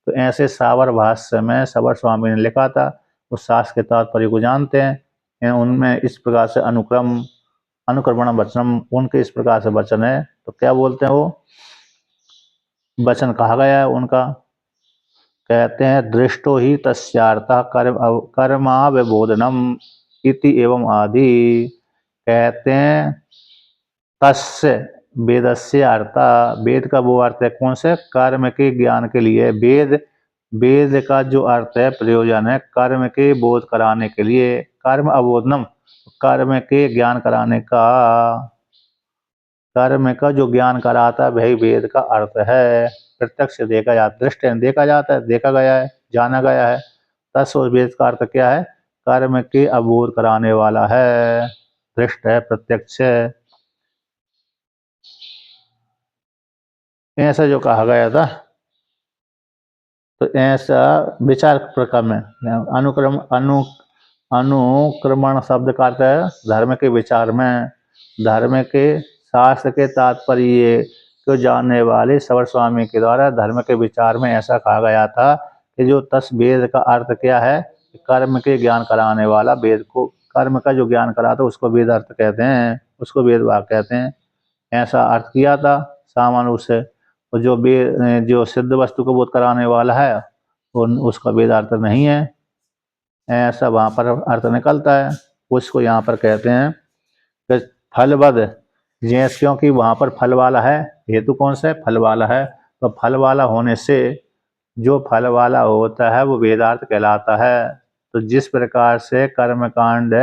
तो ऐसे सावर भाष्य में सवर स्वामी ने लिखा था, उस शास्त्र के तात्पर्य को जानते हैं, उनमें इस प्रकार से अनुक्रमण वचनम, उनके इस प्रकार से वचन है। तो क्या बोलते हैं वो वचन कहा गया है उनका, कहते हैं दृष्टो ही तस्यार्थः कर्मावबोधनम इति एवं आदि। कहते हैं तस्य वेदस्य अर्थ, वेद का वो अर्थ है कौन से, कर्म के ज्ञान के लिए। वेद का जो अर्थ है प्रयोजन है कर्म के बोध कराने के लिए, कर्म अबोधनम, कर्म के ज्ञान कराने का, कर्म का जो ज्ञान कराता है वही वेद का अर्थ है। प्रत्यक्ष देखा जाता, दृष्ट देखा जाता है, देखा गया है, जाना गया है। तस् वेद का अर्थ क्या है, कर्म के अबोध कराने वाला है, दृष्ट है, प्रत्यक्ष है, ऐसा जो कहा गया था। तो ऐसा विचार प्रक्रम में अनुक्रमण शब्द का अर्थ है धर्म के विचार में, धर्म के शास्त्र के तात्पर्य को जानने वाले सवर स्वामी के द्वारा धर्म के विचार में ऐसा कहा गया था कि जो तस वेद का अर्थ क्या है, कर्म के ज्ञान कराने वाला, वेद को कर्म का जो ज्ञान कराता उसको वेद अर्थ कहते हैं, उसको वेद भाग कहते हैं, ऐसा अर्थ किया था सामान्य रूप से। और जो सिद्ध वस्तु को बोध कराने वाला है उसका वेद अर्थ नहीं है, ऐसा वहाँ पर अर्थ निकलता है। उसको यहाँ पर कहते हैं कि फलवद, जैसे क्योंकि वहाँ पर फल वाला है, हेतु कौन सा है? फल वाला है। तो फल वाला होने से जो फल वाला होता है वो वेदार्थ कहलाता है। तो जिस प्रकार से कर्मकांड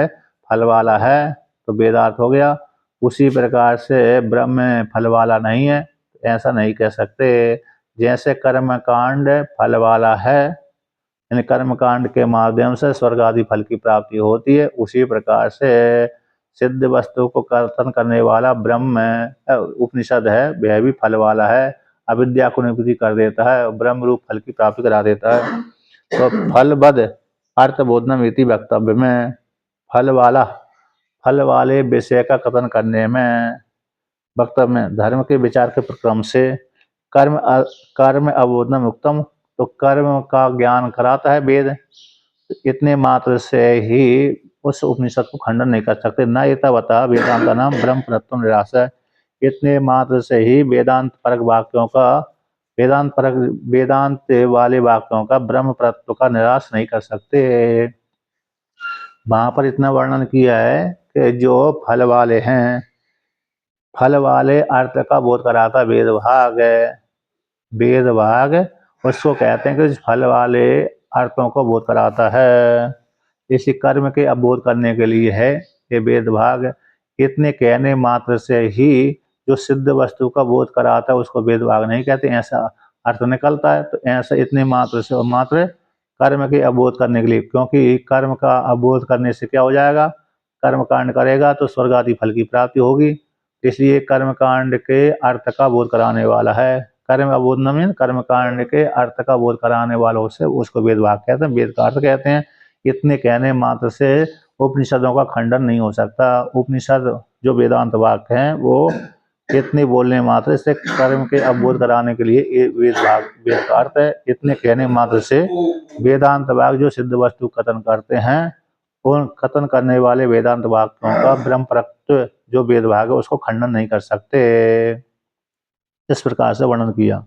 फल वाला है तो वेदार्थ हो गया, उसी प्रकार से ब्रह्म फल वाला नहीं है, ऐसा नहीं कह सकते। जैसे कर्मकांड फल वाला है, यानी कर्मकांड के माध्यम से स्वर्ग आदि फल की प्राप्ति होती है, उसी प्रकार से सिद्ध वस्तु को कर्तन करने वाला ब्रह्म उपनिषद है, वह भी फल वाला है। अविद्या को निवृत्ति कर देता है, ब्रह्म रूप फल की प्राप्ति करा देता है। तो फलबद अर्थबोधनम इति वक्तव्य में फल वाले विषय का कथन करने में वक्तव्य में धर्म के विचार के प्रक्रम से कर्म अबोधनम उत्तम, तो कर्म का ज्ञान कराता है वेद। इतने मात्र से ही उस उपनिषद को खंडन नहीं कर सकते। न एतावता वेदांत नाम ब्रह्म परत्व निराश है, इतने मात्र से ही वेदांत परक वाक्यों का वेदांत वाले वाक्यों का ब्रह्म परत्व का निराश नहीं कर सकते। वहां पर इतना वर्णन किया है कि जो फल वाले हैं, फल वाले अर्थ का बोध कराता वेद भाग उसको कहते हैं कि फल वाले अर्थों को बोध कराता है। इसी कर्म के अबोध करने के लिए है ये वेद भाग। इतने कहने मात्र से ही जो सिद्ध वस्तु का बोध कराता है उसको वेद भाग नहीं कहते, ऐसा अर्थ निकलता है। तो ऐसा इतने मात्र से मात्र कर्म के अबोध करने के लिए, क्योंकि कर्म का अबोध करने से क्या हो जाएगा? कर्म कांड करेगा तो स्वर्ग आदि फल की प्राप्ति होगी, इसलिए कर्म कांड के अर्थ का बोध कराने वाला है। कर्म अबोध मीन कर्म कांड के अर्थ का बोध कराने वालों से उसको वेद भाग कहते हैं, वेद का अर्थ कहते हैं। इतने कहने मात्र से उपनिषदों का खंडन नहीं हो सकता। उपनिषद जो वेदांत वाक्य हैं वो इतने बोलने मात्र से कर्म के अबोध कराने के लिए वेद का अर्थ है। इतने कहने मात्र से वेदांत वाक्य जो सिद्ध वस्तु कथन करते हैं, उन कथन करने वाले वेदांत वाक्यों का ब्रह्म परत्व जो वेद भाग है उसको खंडन नहीं कर सकते। इस प्रकार से वर्णन किया।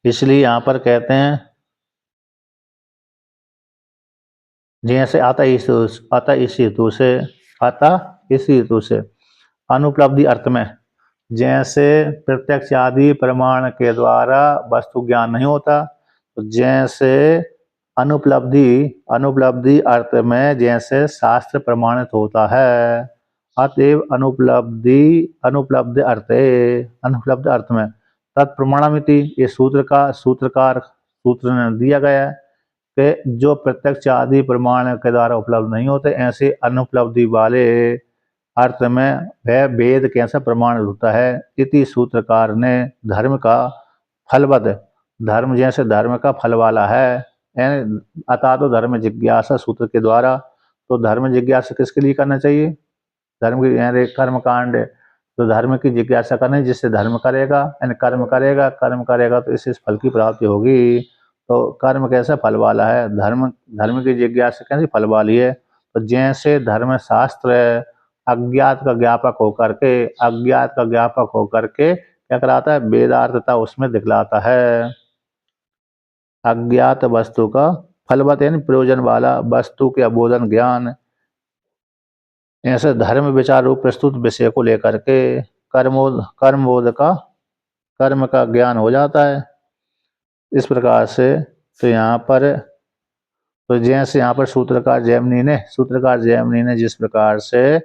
इसलिए यहाँ पर कहते हैं जैसे आता इस हेतु से अनुपलब्धि अर्थ में, जैसे प्रत्यक्ष आदि प्रमाण के द्वारा वस्तु ज्ञान नहीं होता, तो जैसे अनुपलब्धि अर्थ में जैसे शास्त्र प्रमाणित होता है, अतएव अनुपलब्ध अर्थ में तत्प्रमाणमिति ये सूत्र ने दिया गया है कि जो प्रत्यक्ष आदि प्रमाण के द्वारा उपलब्ध नहीं होते, ऐसे अनुपलब्धि वाले अर्थ में वह वेद कैसा प्रमाणित होता है। इति सूत्रकार ने धर्म का फलवद, धर्म जैसे धर्म का फल वाला है, अतः तो धर्म जिज्ञासा सूत्र के द्वारा, तो धर्म जिज्ञासा किसके लिए करना चाहिए? धर्म की कर्म कांड, तो धर्म की जिज्ञासा करनी, जिससे धर्म करेगा यानी कर्म करेगा तो इससे फल की प्राप्ति होगी। तो कर्म कैसा? फल वाला है। धर्म की जिज्ञासा कैसी? फल वाली है। तो जैसे धर्म शास्त्र अज्ञात का ज्ञापक होकर के क्या कराता है? वेदार्थता उसमें दिखलाता है। अज्ञात वस्तु का फलवत यानी प्रयोजन वाला वस्तु के अबोधन ज्ञान, ऐसे धर्म विचार रूप प्रस्तुत विषय को लेकर के कर्म का ज्ञान हो जाता है। इस प्रकार से तो यहाँ पर तो जैसे यहाँ पर सूत्रकार जैमिनी ने जिस प्रकार से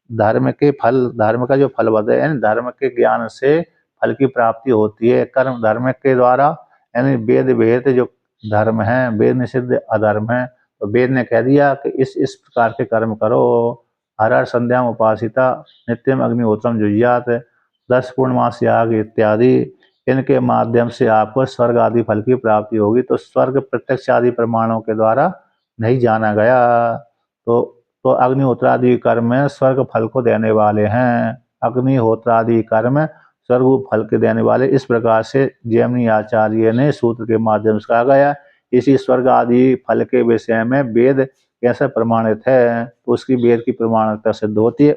धर्म का जो फल बदे यानी धर्म के ज्ञान से फल की प्राप्ति होती है, कर्म धर्म के द्वारा यानी वेद वेद जो धर्म है, वेद निषिद्ध अधर्म है, तो वेद ने कह दिया कि इस प्रकार के कर्म करो। हर संध्या उपासिता नित्यम अग्निहोत्रम जुह्यात 10 पूर्णमास याग इत्यादि, इनके माध्यम से आपको स्वर्ग आदि फल की प्राप्ति होगी। तो स्वर्ग प्रत्यक्ष आदि प्रमाणों के द्वारा नहीं जाना गया, तो अग्निहोत्रादि कर्म स्वर्ग फल को देने वाले हैं। अग्निहोत्रादि कर्म स्वर्ग फल के देने वाले। इस प्रकार से जैमिनी आचार्य ने सूत्र के माध्यम से कहा गया। इसी स्वर्ग आदि फल के विषय में वेद कैसे प्रमाणित है, तो उसकी वेद की प्रमाणिकता सिद्ध होती है।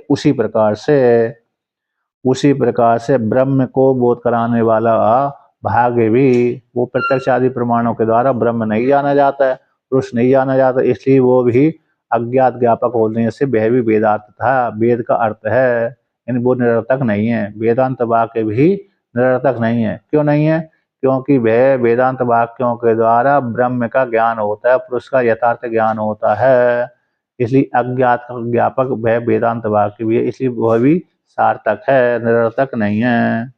उसी प्रकार से ब्रह्म को बोध कराने वाला भाग भी वो प्रत्यक्ष आदि प्रमाणों के द्वारा ब्रह्म नहीं जाना जाता है, पुरुष नहीं जाना जाता, इसलिए वो भी अज्ञात ज्ञापक होने से वह भी वेदार्थ था, वेद का अर्थ है, यानी वो निरर्थक नहीं है। वेदांत वाक्य भी निरर्थक नहीं है। क्यों नहीं है? क्योंकि वह वेदांत वाक्यों के द्वारा ब्रह्म का ज्ञान होता है, पुरुष का यथार्थ ज्ञान होता है। इसलिए अज्ञात का ज्ञापक वह वेदांत वाक्य भी है, इसलिए वह भी सार्थक है, निरर्थक नहीं है।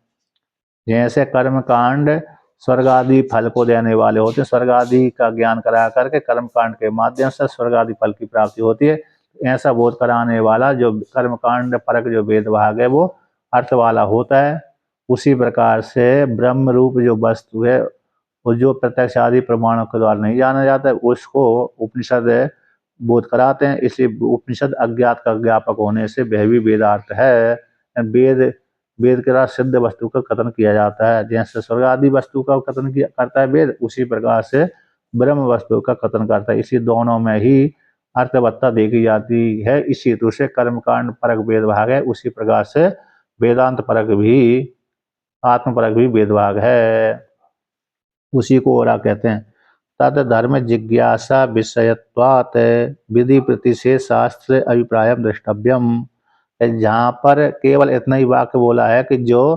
जैसे कर्म कांड स्वर्ग आदि फल को देने वाले होते हैं, स्वर्ग आदि का ज्ञान करा करके कर्म कांड के माध्यम से स्वर्ग आदि फल की प्राप्ति होती है। ऐसा बोध कराने वाला जो कर्म कांड परक जो वेद भाग है वो अर्थ वाला होता है। उसी प्रकार से ब्रह्म रूप जो वस्तु है वो जो प्रत्यक्ष आदि प्रमाणों के द्वारा नहीं जाना जाता है, उसको उपनिषद बोध कराते हैं। इसलिए उपनिषद अज्ञात का ज्ञापक होने से वह भी वेदार्थ है। वेद वेद के द्वारा सिद्ध वस्तु का कथन किया जाता है। जैसे स्वर्ग आदि वस्तु का कथन किया करता है वेद, उसी प्रकार से ब्रह्म वस्तु का कथन करता है। इसी दोनों में ही अर्थवत्ता देखी जाती है। इसी हेतु से कर्मकांड परक वेद भाग है, उसी प्रकार से वेदांत परक भी, आत्म परक भी वेद भाग है। उसी को ओरा कहते हैं। तद धर्म जिज्ञासा विषयत्वात् विधि प्रतिषेध शास्त्र अभिप्राय द्रष्टव्यम। जहाँ पर केवल इतना ही वाक्य बोला है कि जो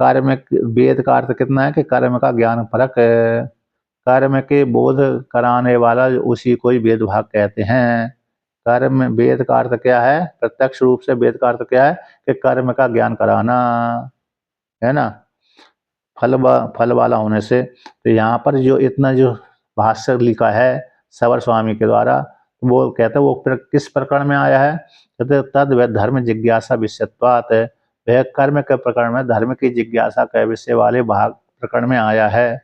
कर्म, वेद का अर्थ कितना है कि कर्म का ज्ञान परक है, कर्म के बोध कराने वाला उसी को ही वेद भाग कहते हैं। कर्म, वेद का अर्थ क्या है? प्रत्यक्ष रूप से वेद का अर्थ क्या है कि कर्म का ज्ञान कराना, है ना, फल वाला होने से। तो यहाँ पर जो इतना जो भाष्य लिखा है सवर स्वामी के द्वारा, वो कहते हैं वो किस प्रकरण में आया है? कहते तद वह धर्म जिज्ञासा विषयत्वात्, वह कर्म के प्रकरण में धर्म की जिज्ञासा के विषय वाले भाग प्रकरण में आया है।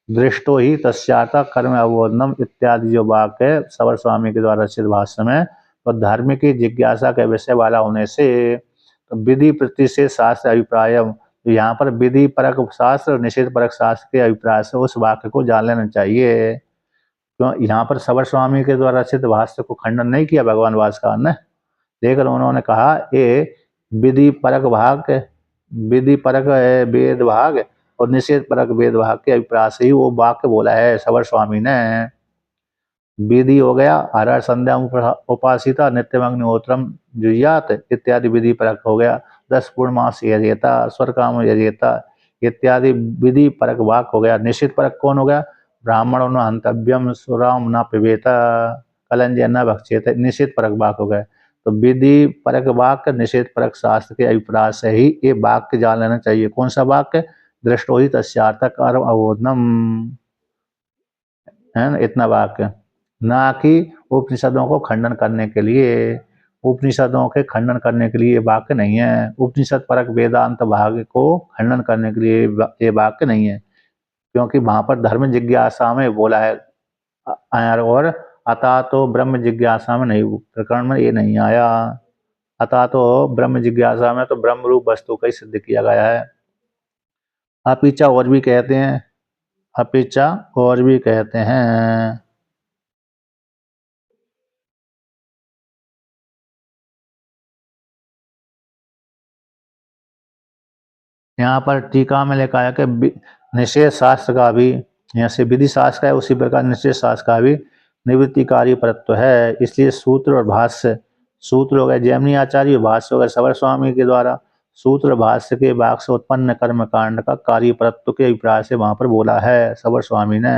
दृष्टो ही तस्यार्थ कर्म अवबोधनम इत्यादि जो वाक्य है सवर स्वामी के द्वारा रचित भाष्य में, तो धर्म की जिज्ञासा के विषय वाला होने से तो विधि प्रतिषेध शास्त्र अभिप्राय, यहाँ पर विधि परक शास्त्र और निषेध परक शास्त्र के अभिप्राय से उस वाक्य को जान लेना चाहिए। क्यों? यहाँ पर सवर स्वामी के द्वारा रचित भाष्य को खंडन नहीं किया भगवान भास्कर ने, लेकिन उन्होंने कहा ये विधि परक भाग, विधि परक वेद भाग और निषेध परक वेद भाग के अभिप्राय से ही वो वाक्य बोला है सवर स्वामी ने। विधि हो गया हर संध्या उपासिता नित्यम अग्निहोत्रम जुयात इत्यादि विधि परक हो गया। 10 पूर्णमास यजेता स्वर्काम यजेता इत्यादि विधि परक वाक्य हो गया। निश्चित परक कौन हो गया? ब्राह्मणों न हंतव्यम सुराम न पिबेता कलंजय न भक्षेत, निश्चित परक वाक्य हो गए। तो विधि परक वाक्य निषेध परक शास्त्र के अभिप्राय से ही ये वाक्य जान लेना चाहिए। कौन सा वाक्य? दृष्टो ही तस्यार्थ कर्म अवोधनम, है ना, इतना वाक्य, ना कि उपनिषदों को खंडन करने के लिए। उपनिषदों के खंडन करने के लिए ये वाक्य नहीं है। उपनिषद परक वेदांत भाग को खंडन करने के लिए ये वाक्य नहीं है, क्योंकि वहां पर धर्म जिज्ञासा में बोला है और अतः तो ब्रह्म जिज्ञासा में नहीं, प्रकरण में ये नहीं आया। अतः तो ब्रह्म जिज्ञासा में तो ब्रह्म रूप वस्तु का ही सिद्ध किया गया है। अपिचा और भी कहते हैं, अपिचा और भी कहते हैं। यहाँ पर टीका में लिखा है कि निषेध शास्त्र का भी, जैसे विधि शास्त्र का है उसी प्रकार निषेध शास्त्र का भी निवृत्तिकारी परत्व है। इसलिए सूत्र और भाष्य, सूत्र हो गए जैमिनी आचार्य, भाष्य हो गए सवर स्वामी के द्वारा, सूत्र भाष्य के भाग से उत्पन्न कर्म कांड का कार्य परत्व के अभिप्राय से वहां पर बोला है सवर स्वामी ने।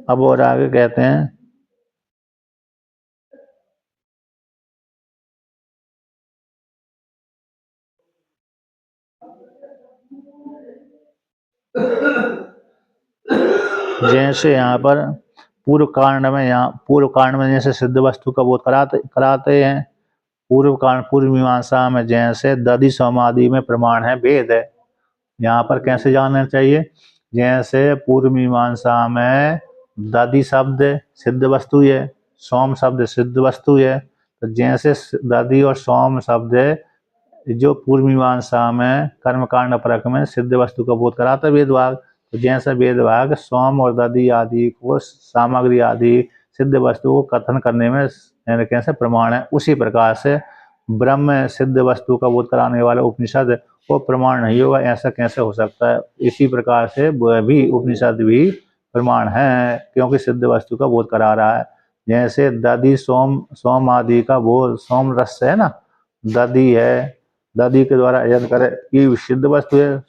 अब और आगे कहते हैं जैसे यहाँ पर पूर्व कांड में, यहाँ पूर्व कांड में जैसे सिद्ध वस्तु का बोध कराते हैं। पूर्व मीमांसा में जैसे दधि समाधि में प्रमाण है वेद है, यहाँ पर कैसे जानना चाहिए? जैसे पूर्व मीमांसा में दधि शब्द सिद्ध वस्तु है, सोम शब्द सिद्ध वस्तु है। तो जैसे दधि और सोम शब्द जो पूर्व मीमांसा में कर्मकांड परक में सिद्ध वस्तु का बोध कराता है वेद भाग, तो जैसा वेद भाग सोम और दधि आदि को सामग्री आदि सिद्ध वस्तु को कथन करने में कैसे प्रमाण है, उसी प्रकार से ब्रह्म सिद्ध वस्तु का बोध कराने वाला उपनिषद वो प्रमाण नहीं होगा, ऐसा कैसे हो सकता है। इसी प्रकार से वह भी उपनिषद भी प्रमाण है, क्योंकि सिद्ध वस्तु का बोध करा रहा है। जैसे दधि सोम, सोम आदि का बोध, सोम रस है ना, दधि है, दधि के द्वारा यजन करे, ये सिद्ध वस्तु है।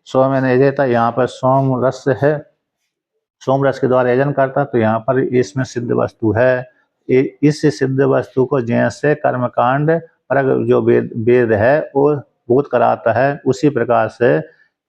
सोम ने यजता, यहाँ पर सोम रस है, सोम रस के द्वारा यजन करता, तो यहाँ पर इसमें सिद्ध वस्तु है। इस सिद्ध वस्तु को जैसे कर्मकांड परक जो वेद वेद है वो बोध कराता है, उसी प्रकार से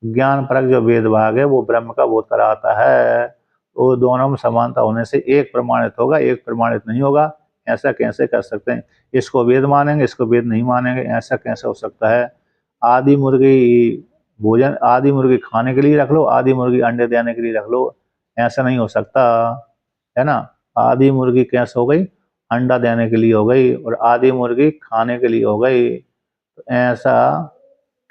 ज्ञान परक जो वेद भाग है वो ब्रह्म का बोध कराता है। वो दोनों में समानता होने से एक प्रमाणित होगा, एक प्रमाणित नहीं होगा, ऐसा कैसे कर सकते हैं। इसको वेद मानेंगे, इसको वेद नहीं मानेंगे, ऐसा कैसे हो सकता है। आधी मुर्गी भोजन, आधी मुर्गी खाने के लिए रख लो, आधी मुर्गी अंडे देने के लिए रख लो, ऐसा नहीं हो सकता, है ना। आधी मुर्गी कैसे हो गई, अंडा देने के लिए हो गई, और आधी मुर्गी खाने के लिए हो गई, तो ऐसा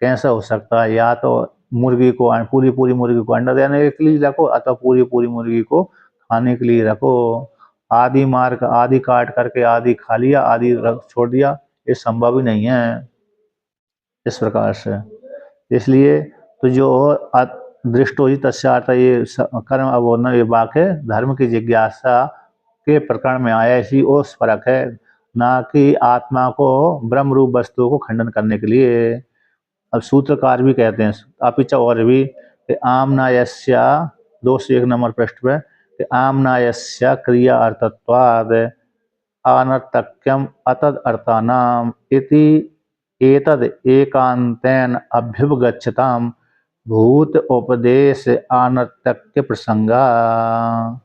कैसे हो सकता है। या तो मुर्गी को, पूरी पूरी मुर्गी को अंडा देने के लिए रखो, अथवा पूरी पूरी मुर्गी को खाने के लिए रखो। आधी मार कर, आधी काट करके आधी खा लिया, आधी छोड़ दिया, ये संभव ही नहीं है इस प्रकार से। इसलिए तो जो दृष्टो ही तस्यार्थ, ये कर्म अवोधन ये वाक्य धर्म की जिज्ञासा के प्रकरण में आया, इसी ओस फर्क है, ना कि आत्मा को ब्रह्म रूप वस्तुओं को खंडन करने के लिए। अब सूत्रकार भी कहते हैं, अपिच और भी, आमनायस्या 201 नंबर पृष्ठ पे, आमनायस्या क्रिया अर्थत्वाद अनर्थक्यम अतद अर्थानाम इति एतद एकांतेन अभ्युपगच्छताम भूत उपदेश अनर्थक्य प्रसंगा।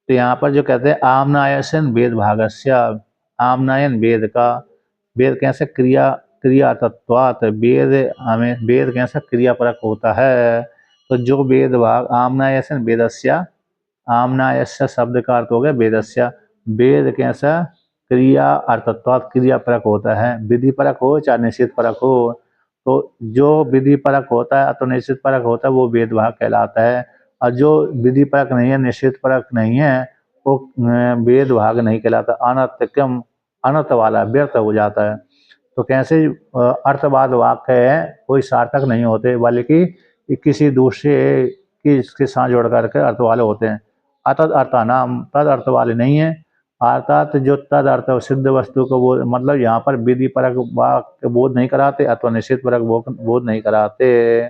तो यहाँ पर जो कहते हैं आमनायसन वेद भागस्य, आमनायन वेद का, वेद कैसे क्रिया क्रिया तत्वात, वेद हमें वेद कैसा क्रियापरक होता है। तो जो वेद भाग आमनायसन वेदस्य, आमनायस्य शब्द का अर्थ हो गया वेदस्य, वेद कैसा क्रिया अर्थत्वात क्रियापरक होता है, विधि परक हो चाहे निश्चित परक हो। तो जो विधि परक होता है अथवा निश्चित परक होता है वो वेद भाग कहलाता है, और जो विधि परक नहीं है, निश्चित परक नहीं है, वो वेद भाग नहीं कहलाता, अनर्थक्यम अनर्थ वाला, व्यर्थ हो जाता है। तो कैसे अर्थवाद वाक्य है कोई सार्थक नहीं होते, बल्कि किसी दूसरे की इसके साथ जोड़ करके अर्थ वाले होते हैं। अतद अर्थानाम, तद अर्थ वाले नहीं है, अर्थात जो तद अर्थ सिद्ध वस्तु को बोध, मतलब यहाँ पर विधि परक वाक्य बोध नहीं कराते अथवा निश्चित परक बोध नहीं कराते।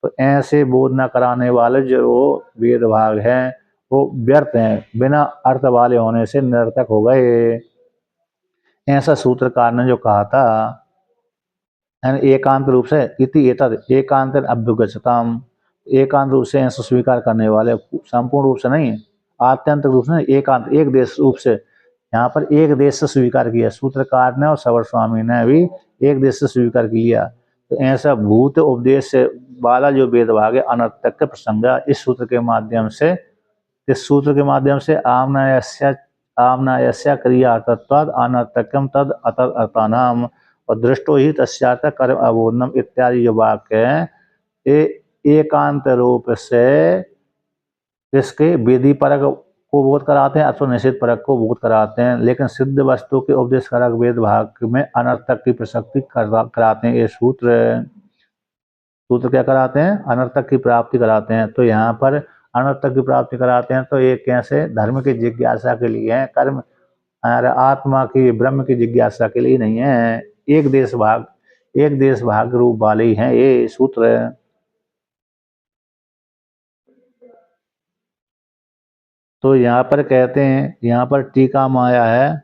तो ऐसे बोध न कराने वाले जो वेद भाग हैं वो व्यर्थ हैं, बिना अर्थ वाले होने से निरर्थक हो गए। ऐसा सूत्रकार ने जो कहा था, एकांत रूप से इति एतद एकांत अभ्युगच्छताम, एकांत रूप से ऐसा स्वीकार करने वाले, संपूर्ण रूप से नहीं, आत्यंत रूप से, एकांत एक देश रूप से, यहाँ पर एक देश से स्वीकार किया सूत्रकार ने और सवर स्वामी ने भी एक देश से स्वीकार किया। तो ऐसा भूत उपदेश वाला जो वेद भाग है अनर्थक प्रसंग, इस सूत्र के माध्यम से, इस सूत्र के माध्यम से आमनायस्या क्रिया तत्वाद अनर्थक्यम तद अतद अर्थानाम और दृष्टो ही तस्यार्थ कर्म अवोधनम इत्यादि जो वाक्य है एकांत रूप से इसके विधि परक को बोध कराते हैं अथवा निषेध परक को बोध कराते हैं, लेकिन सिद्ध वस्तु के उपदेश कारक वेद भाग में अनर्थक की प्रसक्ति कराते हैं। ये सूत्र क्या कराते हैं, अनर्थक की प्राप्ति कराते हैं। तो यहाँ पर अनर्थक की प्राप्ति कराते हैं, तो ये कैसे, धर्म की जिज्ञासा के लिए है, कर्म आत्मा की ब्रह्म की जिज्ञासा के लिए नहीं है। एक देश भाग रूप वाले ही हैं ये सूत्र। तो यहाँ पर कहते हैं, यहाँ पर टीका में आया है,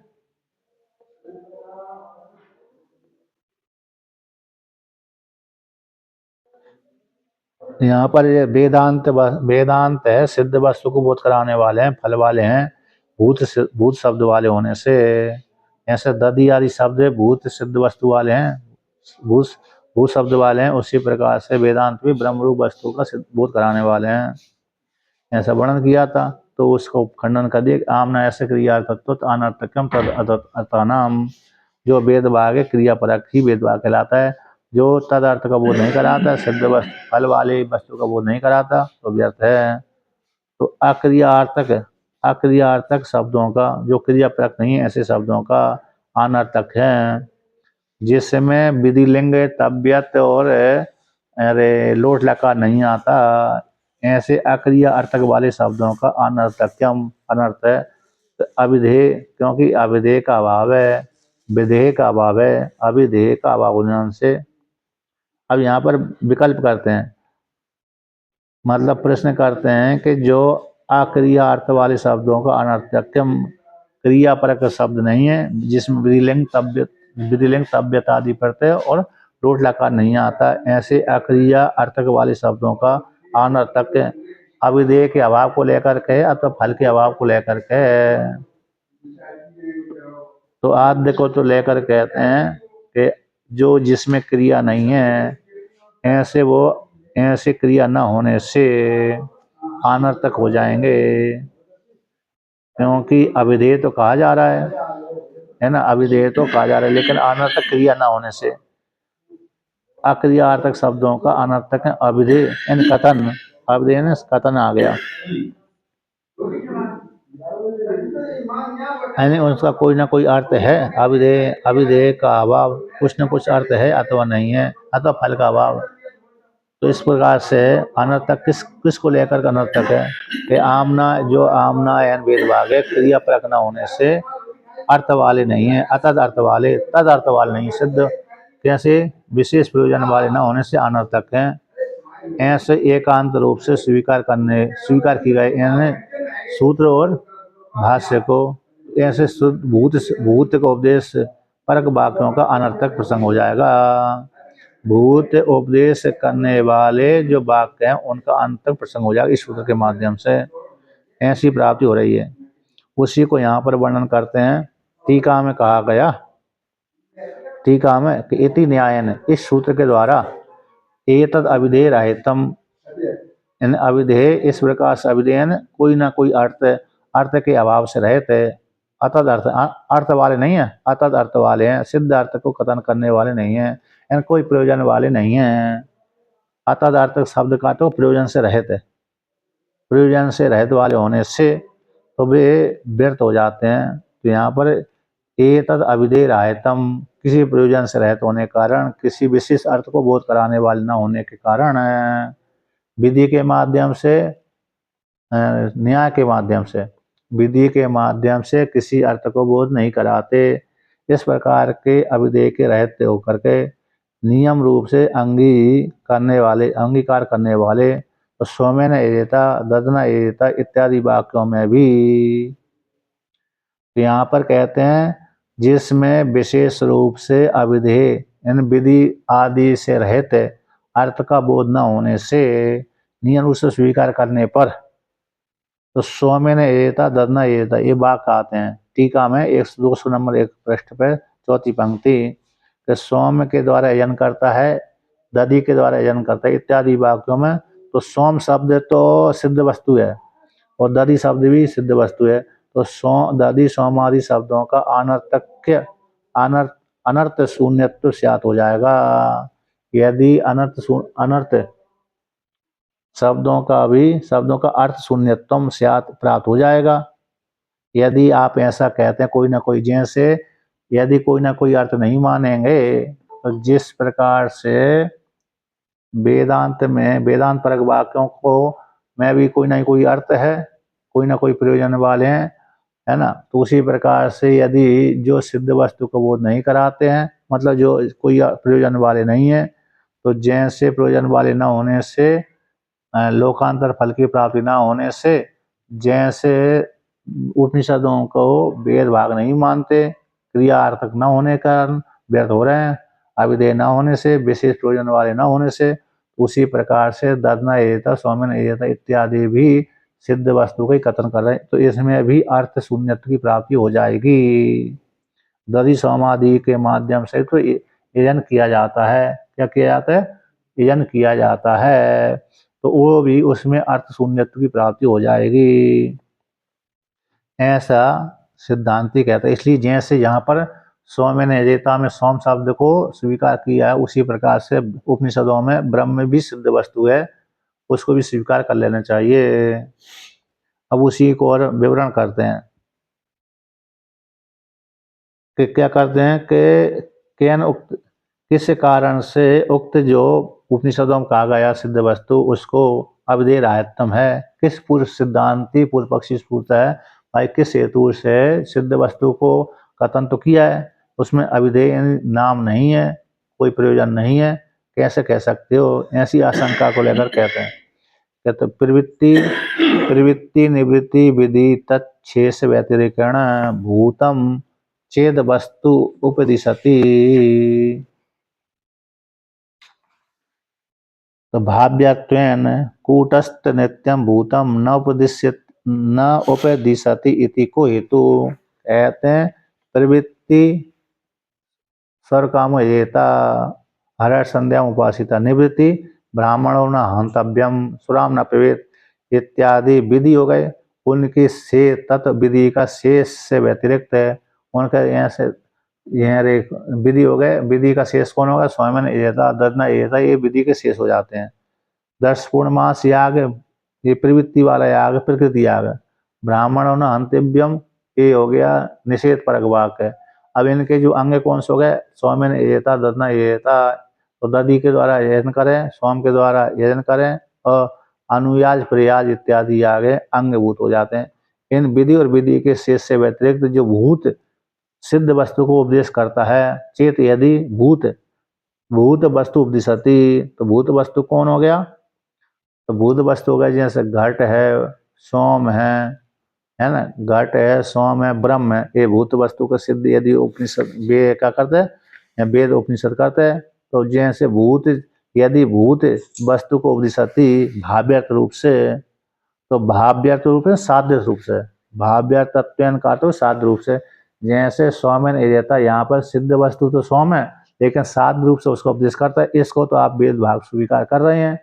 यहाँ पर ये वेदांत है, सिद्ध वस्तु को बोध कराने वाले हैं, फल वाले हैं, भूत शब्द वाले होने से। ऐसे दधि आदि शब्द भूत सिद्ध वस्तु वाले हैं, भूत शब्द वाले हैं, उसी प्रकार से वेदांत भी ब्रह्म रूप वस्तु का बोध कराने वाले हैं, ऐसा वर्णन किया था। तो उसको खंडन कर दिया, आमना ऐसे क्रिया तत्व अनर्थक्यम तद अर्थानाम, जो वेद भाग है क्रियापरक ही वेद भाग कहलाता है, जो तद अर्थ का बोध नहीं कराता, सिद्ध वस्तु फल वाले वस्तु का बोध नहीं कराता, तो व्यर्थ है। तो अक्रियार्थक शब्दों का, जो क्रियापरक नहीं है ऐसे शब्दों का अनर्थक है। जिसमें विधिलिंग तव्यत और अरे लोट लकार नहीं आता, ऐसे अक्रिय अर्थक वाले शब्दों का अनर्थक्यम अनर्थ है। तो अविधेय, क्योंकि अविधेय का अभाव है, विधेय का अभाव है, अविधेय का अभाव होने से। अब यहाँ पर विकल्प करते हैं, मतलब प्रश्न करते हैं कि जो अक्रिया अर्थ वाले शब्दों का अनर्थक्यम क्रियापरक शब्द नहीं है, जिसमें विधिलिंग तव्यत आदि प्रत्यय और लोट लकार नहीं आता, ऐसे अक्रिया अर्थक वाले शब्दों का अनर्थक अविधेय के अभाव को लेकर के अथवा फल के अभाव को लेकर के। तो आद्य को तो लेकर कहते हैं कि जो जिसमें क्रिया नहीं है, ऐसे क्रिया न होने से अनर्थक हो जाएंगे, क्योंकि अविधेय तो कहा जा रहा है ना, अविधेय तो कहा जा रहा है, लेकिन अनर्थक क्रिया न होने से अक्रियार्थक शब्दों का अनर्थक है अविधेय यानी कथन, अविधेय ने कथन आ गया, यानी उसका कोई ना कोई अर्थ है। अविधेय का अभाव कुछ न कुछ अर्थ है अथवा नहीं है, अथवा फल का अभाव। तो इस प्रकार से अनर्थक किसको लेकर अनर्थक है कि आमना एन भेदभाग है, क्रिया परक न होने से अर्थ वाले नहीं है, तद अर्थ वाले नहीं सिद्ध, कैसे विशेष प्रयोजन वाले न होने से अनर्थक हैं। ऐसे एकांत रूप से स्वीकार की गए यानी सूत्र और भाष्य को, ऐसे भूत का उपदेश परक वाक्यों का अनर्थक प्रसंग हो जाएगा। भूत उपदेश करने वाले जो वाक्य हैं उनका अनर्थक प्रसंग हो जाएगा इस सूत्र के माध्यम से, ऐसी प्राप्ति हो रही है। उसी को यहाँ पर वर्णन करते हैं। टीका में कहा गया, टीका में इति न्यायन, इस सूत्र के द्वारा एतद अविधेय रहितम, अविधेय इस प्रकार से अविधेय कोई ना कोई अर्थ के अभाव से रहित है, अतद अर्थ वाले नहीं है, अतद अर्थ वाले हैं, सिद्ध अर्थ को कथन करने वाले नहीं है, यानी कोई प्रयोजन वाले नहीं है। अतद अर्थ शब्द का तो प्रयोजन से रहित है, प्रयोजन से रहित वाले होने से तो वे व्यर्थ हो जाते हैं। तो यहाँ पर एतद अविधेय रहितम, किसी प्रयोजन से रहित होने के कारण, किसी विशेष अर्थ को बोध कराने वाले न होने के कारण, विधि के माध्यम से, न्याय के माध्यम से, विधि के माध्यम से किसी अर्थ को बोध नहीं कराते। इस प्रकार के अविधेय के रहित होकर के नियम रूप से अंगीकार करने वाले तो सोमेन एता ददना एता इत्यादि वाक्यों में भी, यहाँ पर कहते हैं जिसमें विशेष रूप से अविधेय यानी विधि आदि से रहित अर्थ का बोध न होने से नियम रूप से स्वीकार करने पर, तो सोमेन एता ददना एता ये वाक्य आते हैं। टीका में 200 नंबर 1 पृष्ठ पर चौथी पंक्ति कि सोम के द्वारा यजन करता है, दधि के द्वारा यजन करता है इत्यादि वाक्यों में, तो सोम शब्द तो सिद्ध वस्तु है और दधि शब्द भी सिद्ध वस्तु है। तो दधि सोम आदि शब्दों का अनर्थ शून्यत्व स्यात् हो जाएगा। यदि अनर्थ शब्दों का अर्थ शून्यत्व स्यात् प्राप्त हो जाएगा। यदि आप ऐसा कहते हैं कोई ना कोई, जैसे यदि कोई ना कोई अर्थ नहीं मानेंगे तो जिस प्रकार से वेदांत परक वाक्यों को में भी कोई ना कोई अर्थ है, कोई ना कोई प्रयोजन वाले हैं, है ना, तो उसी प्रकार से यदि जो सिद्ध वस्तु को बोध नहीं कराते हैं, मतलब जो कोई प्रयोजन वाले नहीं है, तो जैसे प्रयोजन वाले न होने से, लोकांतर फल की प्राप्ति न होने से, जैसे उपनिषदों को वेद भाग नहीं मानते, क्रियार्थक न होने के कारण व्यर्थ हो रहे हैं, अविधेय न होने से, विशेष प्रयोजन वाले न होने से, उसी प्रकार से ददना एता स्वामिन एता इत्यादि भी सिद्ध वस्तु का कथन कर रहे हैं, तो इसमें भी अर्थ शून्यत्व की प्राप्ति हो जाएगी। दधि समाधि के माध्यम से तो यजन किया जाता है, क्या किया जाता है, यजन किया जाता है, तो वो भी उसमें अर्थ शून्यत्व की प्राप्ति हो जाएगी, ऐसा सिद्धांति कहता है। इसलिए जैसे यहाँ पर सोमेन एजेता में सोम शब्द को स्वीकार किया है, उसी प्रकार से उपनिषदों में ब्रह्म भी सिद्ध वस्तु है, उसको भी स्वीकार कर लेना चाहिए। अब उसी को और विवरण करते हैं कि क्या करते हैं कि केन उक्त, किस कारण से उक्त जो उपनिषदों में कहा गया सिद्ध वस्तु उसको अविधेय राहित्यम है। किस पूर्व सिद्धांति पूर्व पक्षी पूछता है भाई किस हेतु से सिद्ध वस्तु को कथन तो किया है, उसमें अविधेय नाम नहीं है, कोई प्रयोजन नहीं है, कैसे कह सकते हो? ऐसी आशंका को लेकर कहते हैं। कहते प्रवृत्ति निवृत्ति विधि तत्शेष व्यतिरेकेण भूतम चेद वस्तु उपदिशति। तो भाव्यत्वेन कूटस्थ नित्यम भूतम न उपदिशति इति को हेतु। कहते हैं प्रवृत्ति स्वर काम एता हर संध्या उपासिता निवृत्ति ब्राह्मणों न हंतव्यम सुराम न प्रवेद इत्यादि विधि हो गए, उनकी से तत् विधि का शेष से व्यतिरिक्त है। उनका यहाँ से यह विधि हो गए, विधि का शेष कौन होगा? स्वयं एता दर्दना एता, ये विधि के शेष हो जाते हैं। 10 पूर्णमास याग ये प्रवृत्ति वाला याग, प्रकृति याग। ब्राह्मणों न हंतव्यम ये हो गया निषेध परक वाक्य। अब इनके जो अंग कौन से हो गए? स्वामिन एता ददना एता, तो दधि के द्वारा यजन करें, स्वाम के द्वारा यजन करें और अनुयाज प्रयाज इत्यादि आगे अंगभूत हो जाते हैं। इन विधि और विधि के शेष से व्यतिरिक्त जो भूत सिद्ध वस्तु को उपदेश करता है, चेत यदि भूत वस्तु उपदिशति, तो भूत वस्तु कौन हो गया? तो भूत वस्तु हो गया जैसे घट है, सोम है ना, घट है, सोम है, ब्रह्म है, ये भूत वस्तु का सिद्ध यदि उपनिषद वे क्या करते हैं, वेद उपनिषद करते हैं। तो जैसे भूत यदि भूत वस्तु को उपदिशति भाव्यर्थ रूप से, तो भाव्यर्थ रूप से साध्य रूप से, भाव्य तत्व का तो साध्य रूप से, जैसे सौम्य एरियता यहाँ पर सिद्ध वस्तु तो सौम्य है लेकिन साध्य रूप से उसको उपदेश करता है। इसको तो आप वेद भाग स्वीकार कर रहे हैं।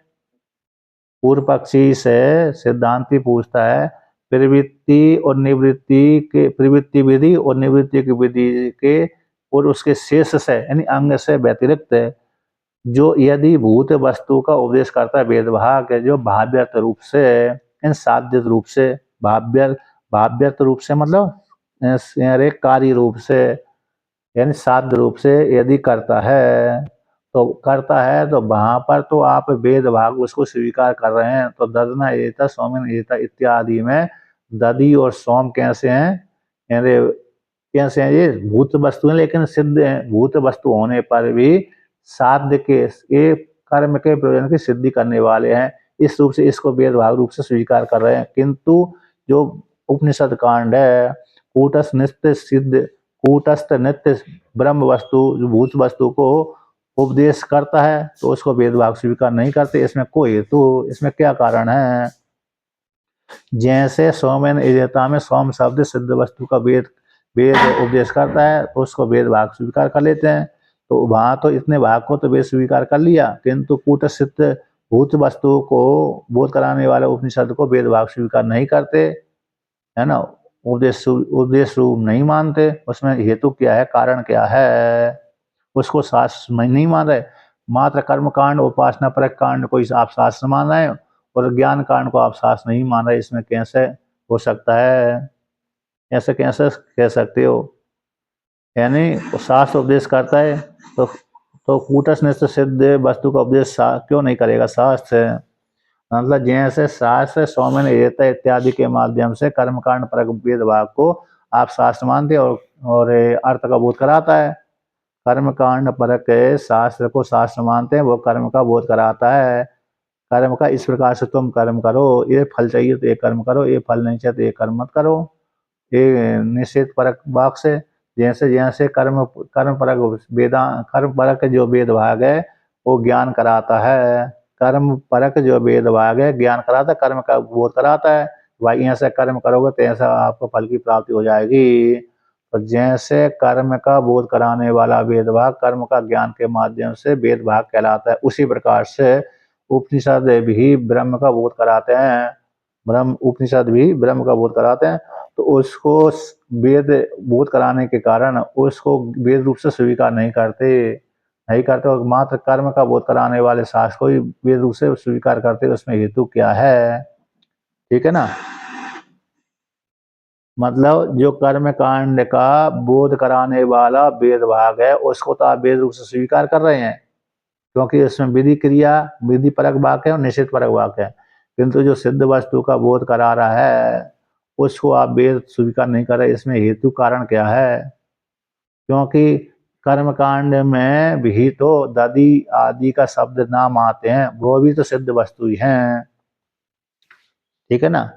पूर्व पक्षी से सिद्धांति पूछता है प्रवृत्ति और निवृत्ति के, प्रवृत्ति विधि और निवृत्ति की विधि के और उसके शेष से यानी अंग से व्यतिरिक्त जो यदि भूत वस्तु का उपदेश करता है वेद भाग, जो भाव्यर्थ रूप से इन साध्य रूप से, भाव्यर्थ रूप से मतलब कार्य रूप से यानी साध्य रूप से यदि करता है तो वहां पर तो आप वेद भाग उसको स्वीकार कर रहे हैं। तो ददना एता सोमिन एता इत्यादि में दधि और सोम कैसे हैं? यानी कैसे हैं? ये भूत वस्तु हैं लेकिन सिद्ध हैं। भूत वस्तु होने पर भी साध्य के ये कर्म के प्रयोजन की सिद्धि करने वाले हैं। इस रूप से इसको वेद भाग रूप से स्वीकार कर रहे हैं। किंतु जो उपनिषद कांड है कूटस्थ नित्य सिद्ध, कूटस्थ नित्य ब्रह्म वस्तु जो भूत वस्तु को उपदेश करता है तो उसको वेद भाग स्वीकार नहीं करते। इसमें कोई हेतु, इसमें क्या कारण है? जैसे सोमेन एजता में सोम शब्द सिद्ध वस्तु का वेद उपदेश करता है तो उसको वेद भाग स्वीकार कर लेते हैं। तो वहां तो इतने भाग को तो वेद स्वीकार कर लिया, किंतु कूटस्थ भूत वस्तु को बोध कराने वाले उपनिषद को वेद भाग स्वीकार नहीं करते, है ना, उपदेश रूप नहीं मानते। उसमें हेतु क्या है, कारण क्या है? उसको शास्त्र में नहीं मान रहे। मात्र कर्म कांड उपासना परक कांड को आप शास्त्र मान रहे हो और ज्ञान कांड को आप शास्त्र नहीं मान रहे। इसमें कैसे हो सकता है? ऐसे कैसे कह सकते हो? यानी शास्त्र उपदेश करता है तो कूटस्थ नित्य सिद्ध वस्तु का उपदेश क्यों नहीं करेगा शास्त्र? मतलब जैसे शास्त्र सौम्य एता इत्यादि के माध्यम से कर्मकांड परक वेद भाग को आप शास्त्र मानते और अर्थ का बोध कराता है। कर्म कांड परक शास्त्र को शास्त्र मानते हैं, वो कर्म का बोध कराता है। कर्म का इस प्रकार से तुम कर्म करो, ये फल चाहिए तो ये कर्म करो, ये फल नहीं चाहिए तो ये कर्म मत करो। ये निषेध परक भाग से जैसे जैसे कर्म परक कर्म परक जो वेद भाग है वो ज्ञान कराता है। कर्म परक जो वेद भाग है ज्ञान कराता है, कर्म का बोध कराता है। भाई ऐसे कर्म करोगे तो ऐसा आपको फल की प्राप्ति हो जाएगी। तो जैसे कर्म का बोध कराने वाला वेद भाग कर्म का ज्ञान के माध्यम से वेद भाग कहलाता है, उसी प्रकार से उपनिषद भी ब्रह्म का बोध कराते हैं। उपनिषद भी ब्रह्म का बोध कराते हैं। तो उसको वेद बोध कराने के कारण उसको वेद रूप से स्वीकार नहीं करते और मात्र कर्म का बोध कराने वाले शास्त्र को ही वेद रूप से स्वीकार करते। उसमें हेतु क्या है? ठीक है ना। मतलब जो कर्म कांड का बोध कराने वाला वेद भाग है उसको तो आप वेद रूप से स्वीकार कर रहे हैं, क्योंकि इसमें विधि क्रिया विधि परक वाक्य है और निषेध परक वाक्य है। किंतु जो सिद्ध वस्तु का बोध करा रहा है उसको आप वेद स्वीकार नहीं कर रहे। इसमें हेतु कारण क्या है? क्योंकि कर्म कांड में भी तो दधि आदि का शब्द नाम आते हैं, वो भी तो सिद्ध वस्तु ही हैं, ठीक है ना।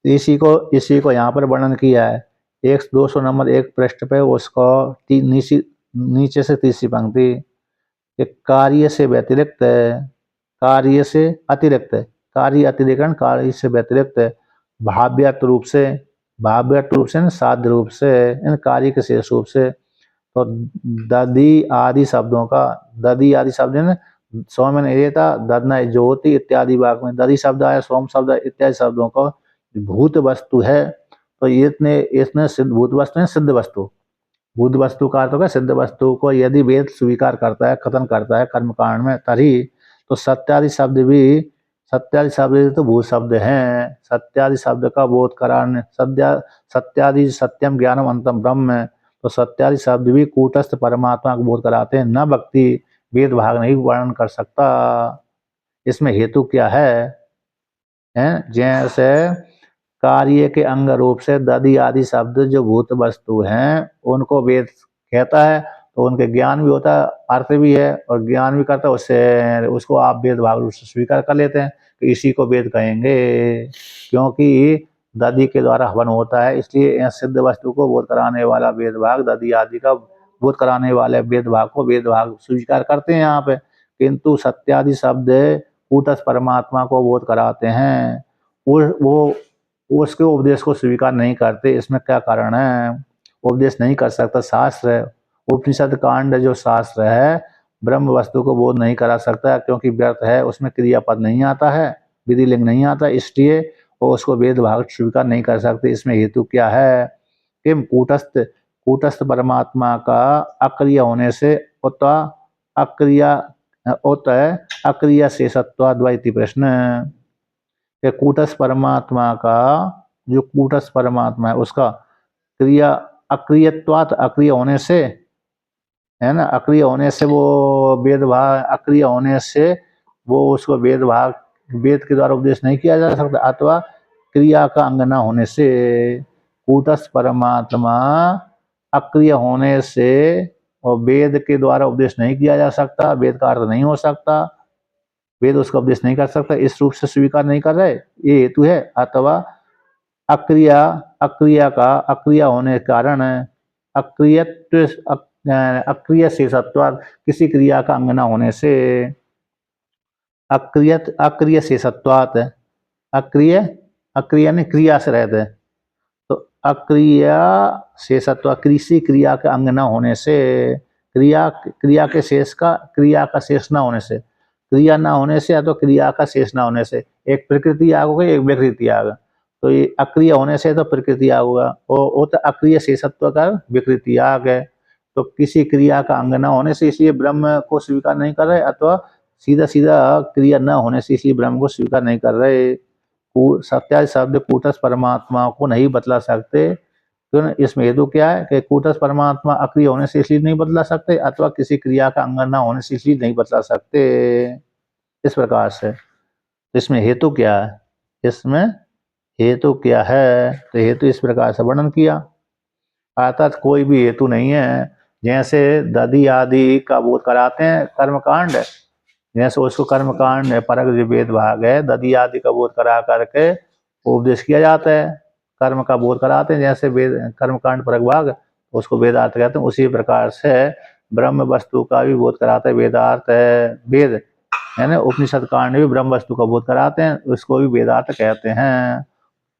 इसी को यहाँ पर वर्णन किया है 200 नंबर 1 पृष्ठ पे, उसको नीचे से तीसरी पंक्ति, कार्य से व्यतिरिक्त, कार्य से अतिरिक्त, कार्य अतिरिक्त कार्य से व्यतिरिक्त, भाव्यत रूप से, भाव्यत रूप से साध्य रूप से, इन कार्य के शेष रूप से। तो दधि आदि शब्दों का, दधि आदि शब्द है ना, सोम एता दधना ज्योति इत्यादि वाक्य में दधि शब्द आया, सोम शब्द इत्यादि शब्दों का भूत वस्तु है। तो इतने इसमें सिद्ध भूत वस्तु है, सिद्ध वस्तु, भूत वस्तु का अर्थ होगा सिद्ध वस्तु को यदि वेद स्वीकार करता है, कथन करता है कर्मकांड में, तभी तो सत्यादि शब्द भी, सत्यादि शब्द तो भूत शब्द हैं। सत्यादि शब्द का बोध कराने, सत्यादि सत्यम ज्ञानम अंतम ब्रह्म है, तो सत्यादि शब्द भी कूटस्थ परमात्मा को बोध कराते हैं, न व्यक्ति वेद भाग नहीं वर्णन कर सकता। इसमें हेतु क्या है? जैसे कार्य के अंग रूप से दधि आदि शब्द जो भूत वस्तु हैं उनको वेद कहता है, तो उनके ज्ञान भी होता है, अर्थ भी है और ज्ञान भी करता है, उससे उसको आप वेद भाग रूप से स्वीकार कर लेते हैं कि इसी को वेद कहेंगे, क्योंकि दधि के द्वारा हवन होता है, इसलिए सिद्ध वस्तु को बोध कराने वाला वेद भाग, दधि आदि का बोध कराने वाले वेद भाग को वेद भाग स्वीकार करते हैं यहाँ पे। किंतु सत्यादि शब्द कूटस्थ परमात्मा को बोध कराते हैं, वो उसके उपदेश को स्वीकार नहीं करते। इसमें क्या कारण है? उपदेश नहीं कर सकता, शास्त्र है, उपनिषद कांड जो शास्त्र है ब्रह्म वस्तु को बोध नहीं करा सकता, क्योंकि व्यर्थ है, उसमें क्रियापद नहीं आता है, विधि लिंग नहीं आता, इसलिए वो उसको वेद भाग स्वीकार नहीं कर सकते। इसमें हेतु क्या है? कि कूटस्थ परमात्मा का अक्रिय होने से उत अक्रिया अक्रिय शेषत्वाद्वैती प्रश्न, कि कूटस्थ परमात्मा का, जो कूटस्थ परमात्मा है उसका क्रिया अक्रियत्वात, अक्रिय होने से, है ना, अक्रिय होने से वो वेद भाग, अक्रिय होने से वो उसको वेद भाग वेद के द्वारा उपदेश नहीं किया जा सकता, अथवा क्रिया का अंग न होने से। कूटस्थ परमात्मा अक्रिय होने से और वेद के द्वारा उपदेश नहीं किया जा सकता, वेद का अर्थ नहीं हो सकता, वेद उसका उपदेश नहीं कर सकता, इस रूप से स्वीकार नहीं कर रहे, ये हेतु है। अथवा अक्रिया, अक्रिया होने के कारण अक्रिय शेषत्व, किसी क्रिया का अंग न होने से, अक्रिय शेषत्वात, अक्रिय, अक्रिय ने क्रिया से रहते, तो अक्रिय शेषत्व, किसी क्रिया के अंग न होने से, क्रिया के शेष का, क्रिया का शेष न होने से, क्रिया न होने से या तो क्रिया का शेष न होने से, एक प्रकृति आग होगा, एक विकृति आग, तो ये अक्रिय होने से तो प्रकृति आग होगा, वो तो अक्रिय शेषत्व का विकृति आग है। तो किसी क्रिया का अंग न होने से इसलिए ब्रह्म को स्वीकार नहीं कर रहे, अथवा सीधा सीधा क्रिया न होने से इसलिए ब्रह्म को स्वीकार नहीं कर रहे। सत्यादि शब्द कूटस्थ परमात्मा को नहीं बतला सकते, क्यों? इसमें हेतु क्या है कि कूटस्थ परमात्मा अक्रिय होने से इसलिए नहीं बतला सकते, अथवा किसी क्रिया का अंग न होने से इसलिए नहीं बतला सकते, इस प्रकार से। तो इसमें हेतु क्या है? इसमें हेतु क्या है? तो हेतु इस प्रकार से वर्णन किया, अर्थात कोई भी हेतु नहीं है। जैसे दधि आदि का बोध कराते हैं कर्मकांड, जैसे उसको कर्मकांड परक जो वेद भाग है, दधि आदि का बोध करा करके उपदेश किया जाता है, कर्म का बोध कराते हैं, जैसे वेद कर्मकांड परक भाग उसको वेदार्थ कहते हैं, उसी प्रकार से ब्रह्म वस्तु का भी बोध कराते हैं वेदार्थ है, वेद है ना, उपनिषद कांड भी ब्रह्म वस्तु का बोध कराते हैं, उसको भी वेदार्थ कहते हैं।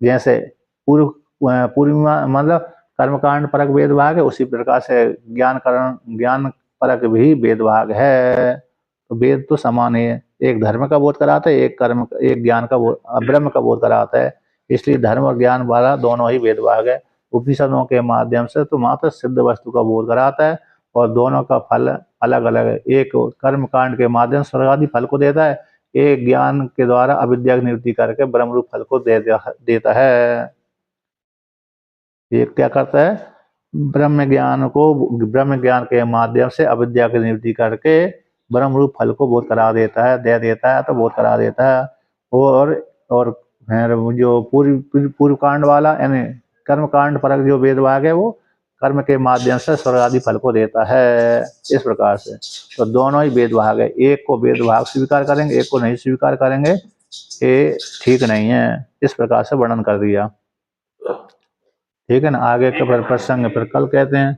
जैसे पूर्व पूर्णिमा मतलब कर्मकांड परक वेद भाग है, उसी प्रकार से ज्ञान परक भी वेद भाग है। तो वेद तो समान है, एक धर्म का बोध कराता है, एक ज्ञान का ब्रह्म का बोध कराता है, इसलिए धर्म और ज्ञान वाला दोनों ही वेद भाग है। उपनिषदों के माध्यम से तो मात्र सिद्ध वस्तु का बोध कराता है, और दोनों का फल अलग अलग है, एक कर्म कांड के माध्यम से स्वर्ग आदि फल को देता है, एक ज्ञान के द्वारा अविद्या की निवृत्ति करके ब्रह्म रूप फल को देता है। ये क्या करता है, ब्रह्म ज्ञान के माध्यम से अविद्या की निवृत्ति करके ब्रह्म रूप फल को बोध करा देता है, दे देता है, तो बोध करा देता है। और जो पूर्व कांड वाला यानी कर्म कांड परक जो वेद भाग है वो कर्म के माध्यम से स्वर्ग आदि फल को देता है। इस प्रकार से तो दोनों ही वेद भाग है, एक को वेद भाग स्वीकार करेंगे, एक को नहीं स्वीकार करेंगे, ये ठीक नहीं है। इस प्रकार से वर्णन कर दिया। ठीक है ना। आगे का प्रसंग फिर कल कहते हैं।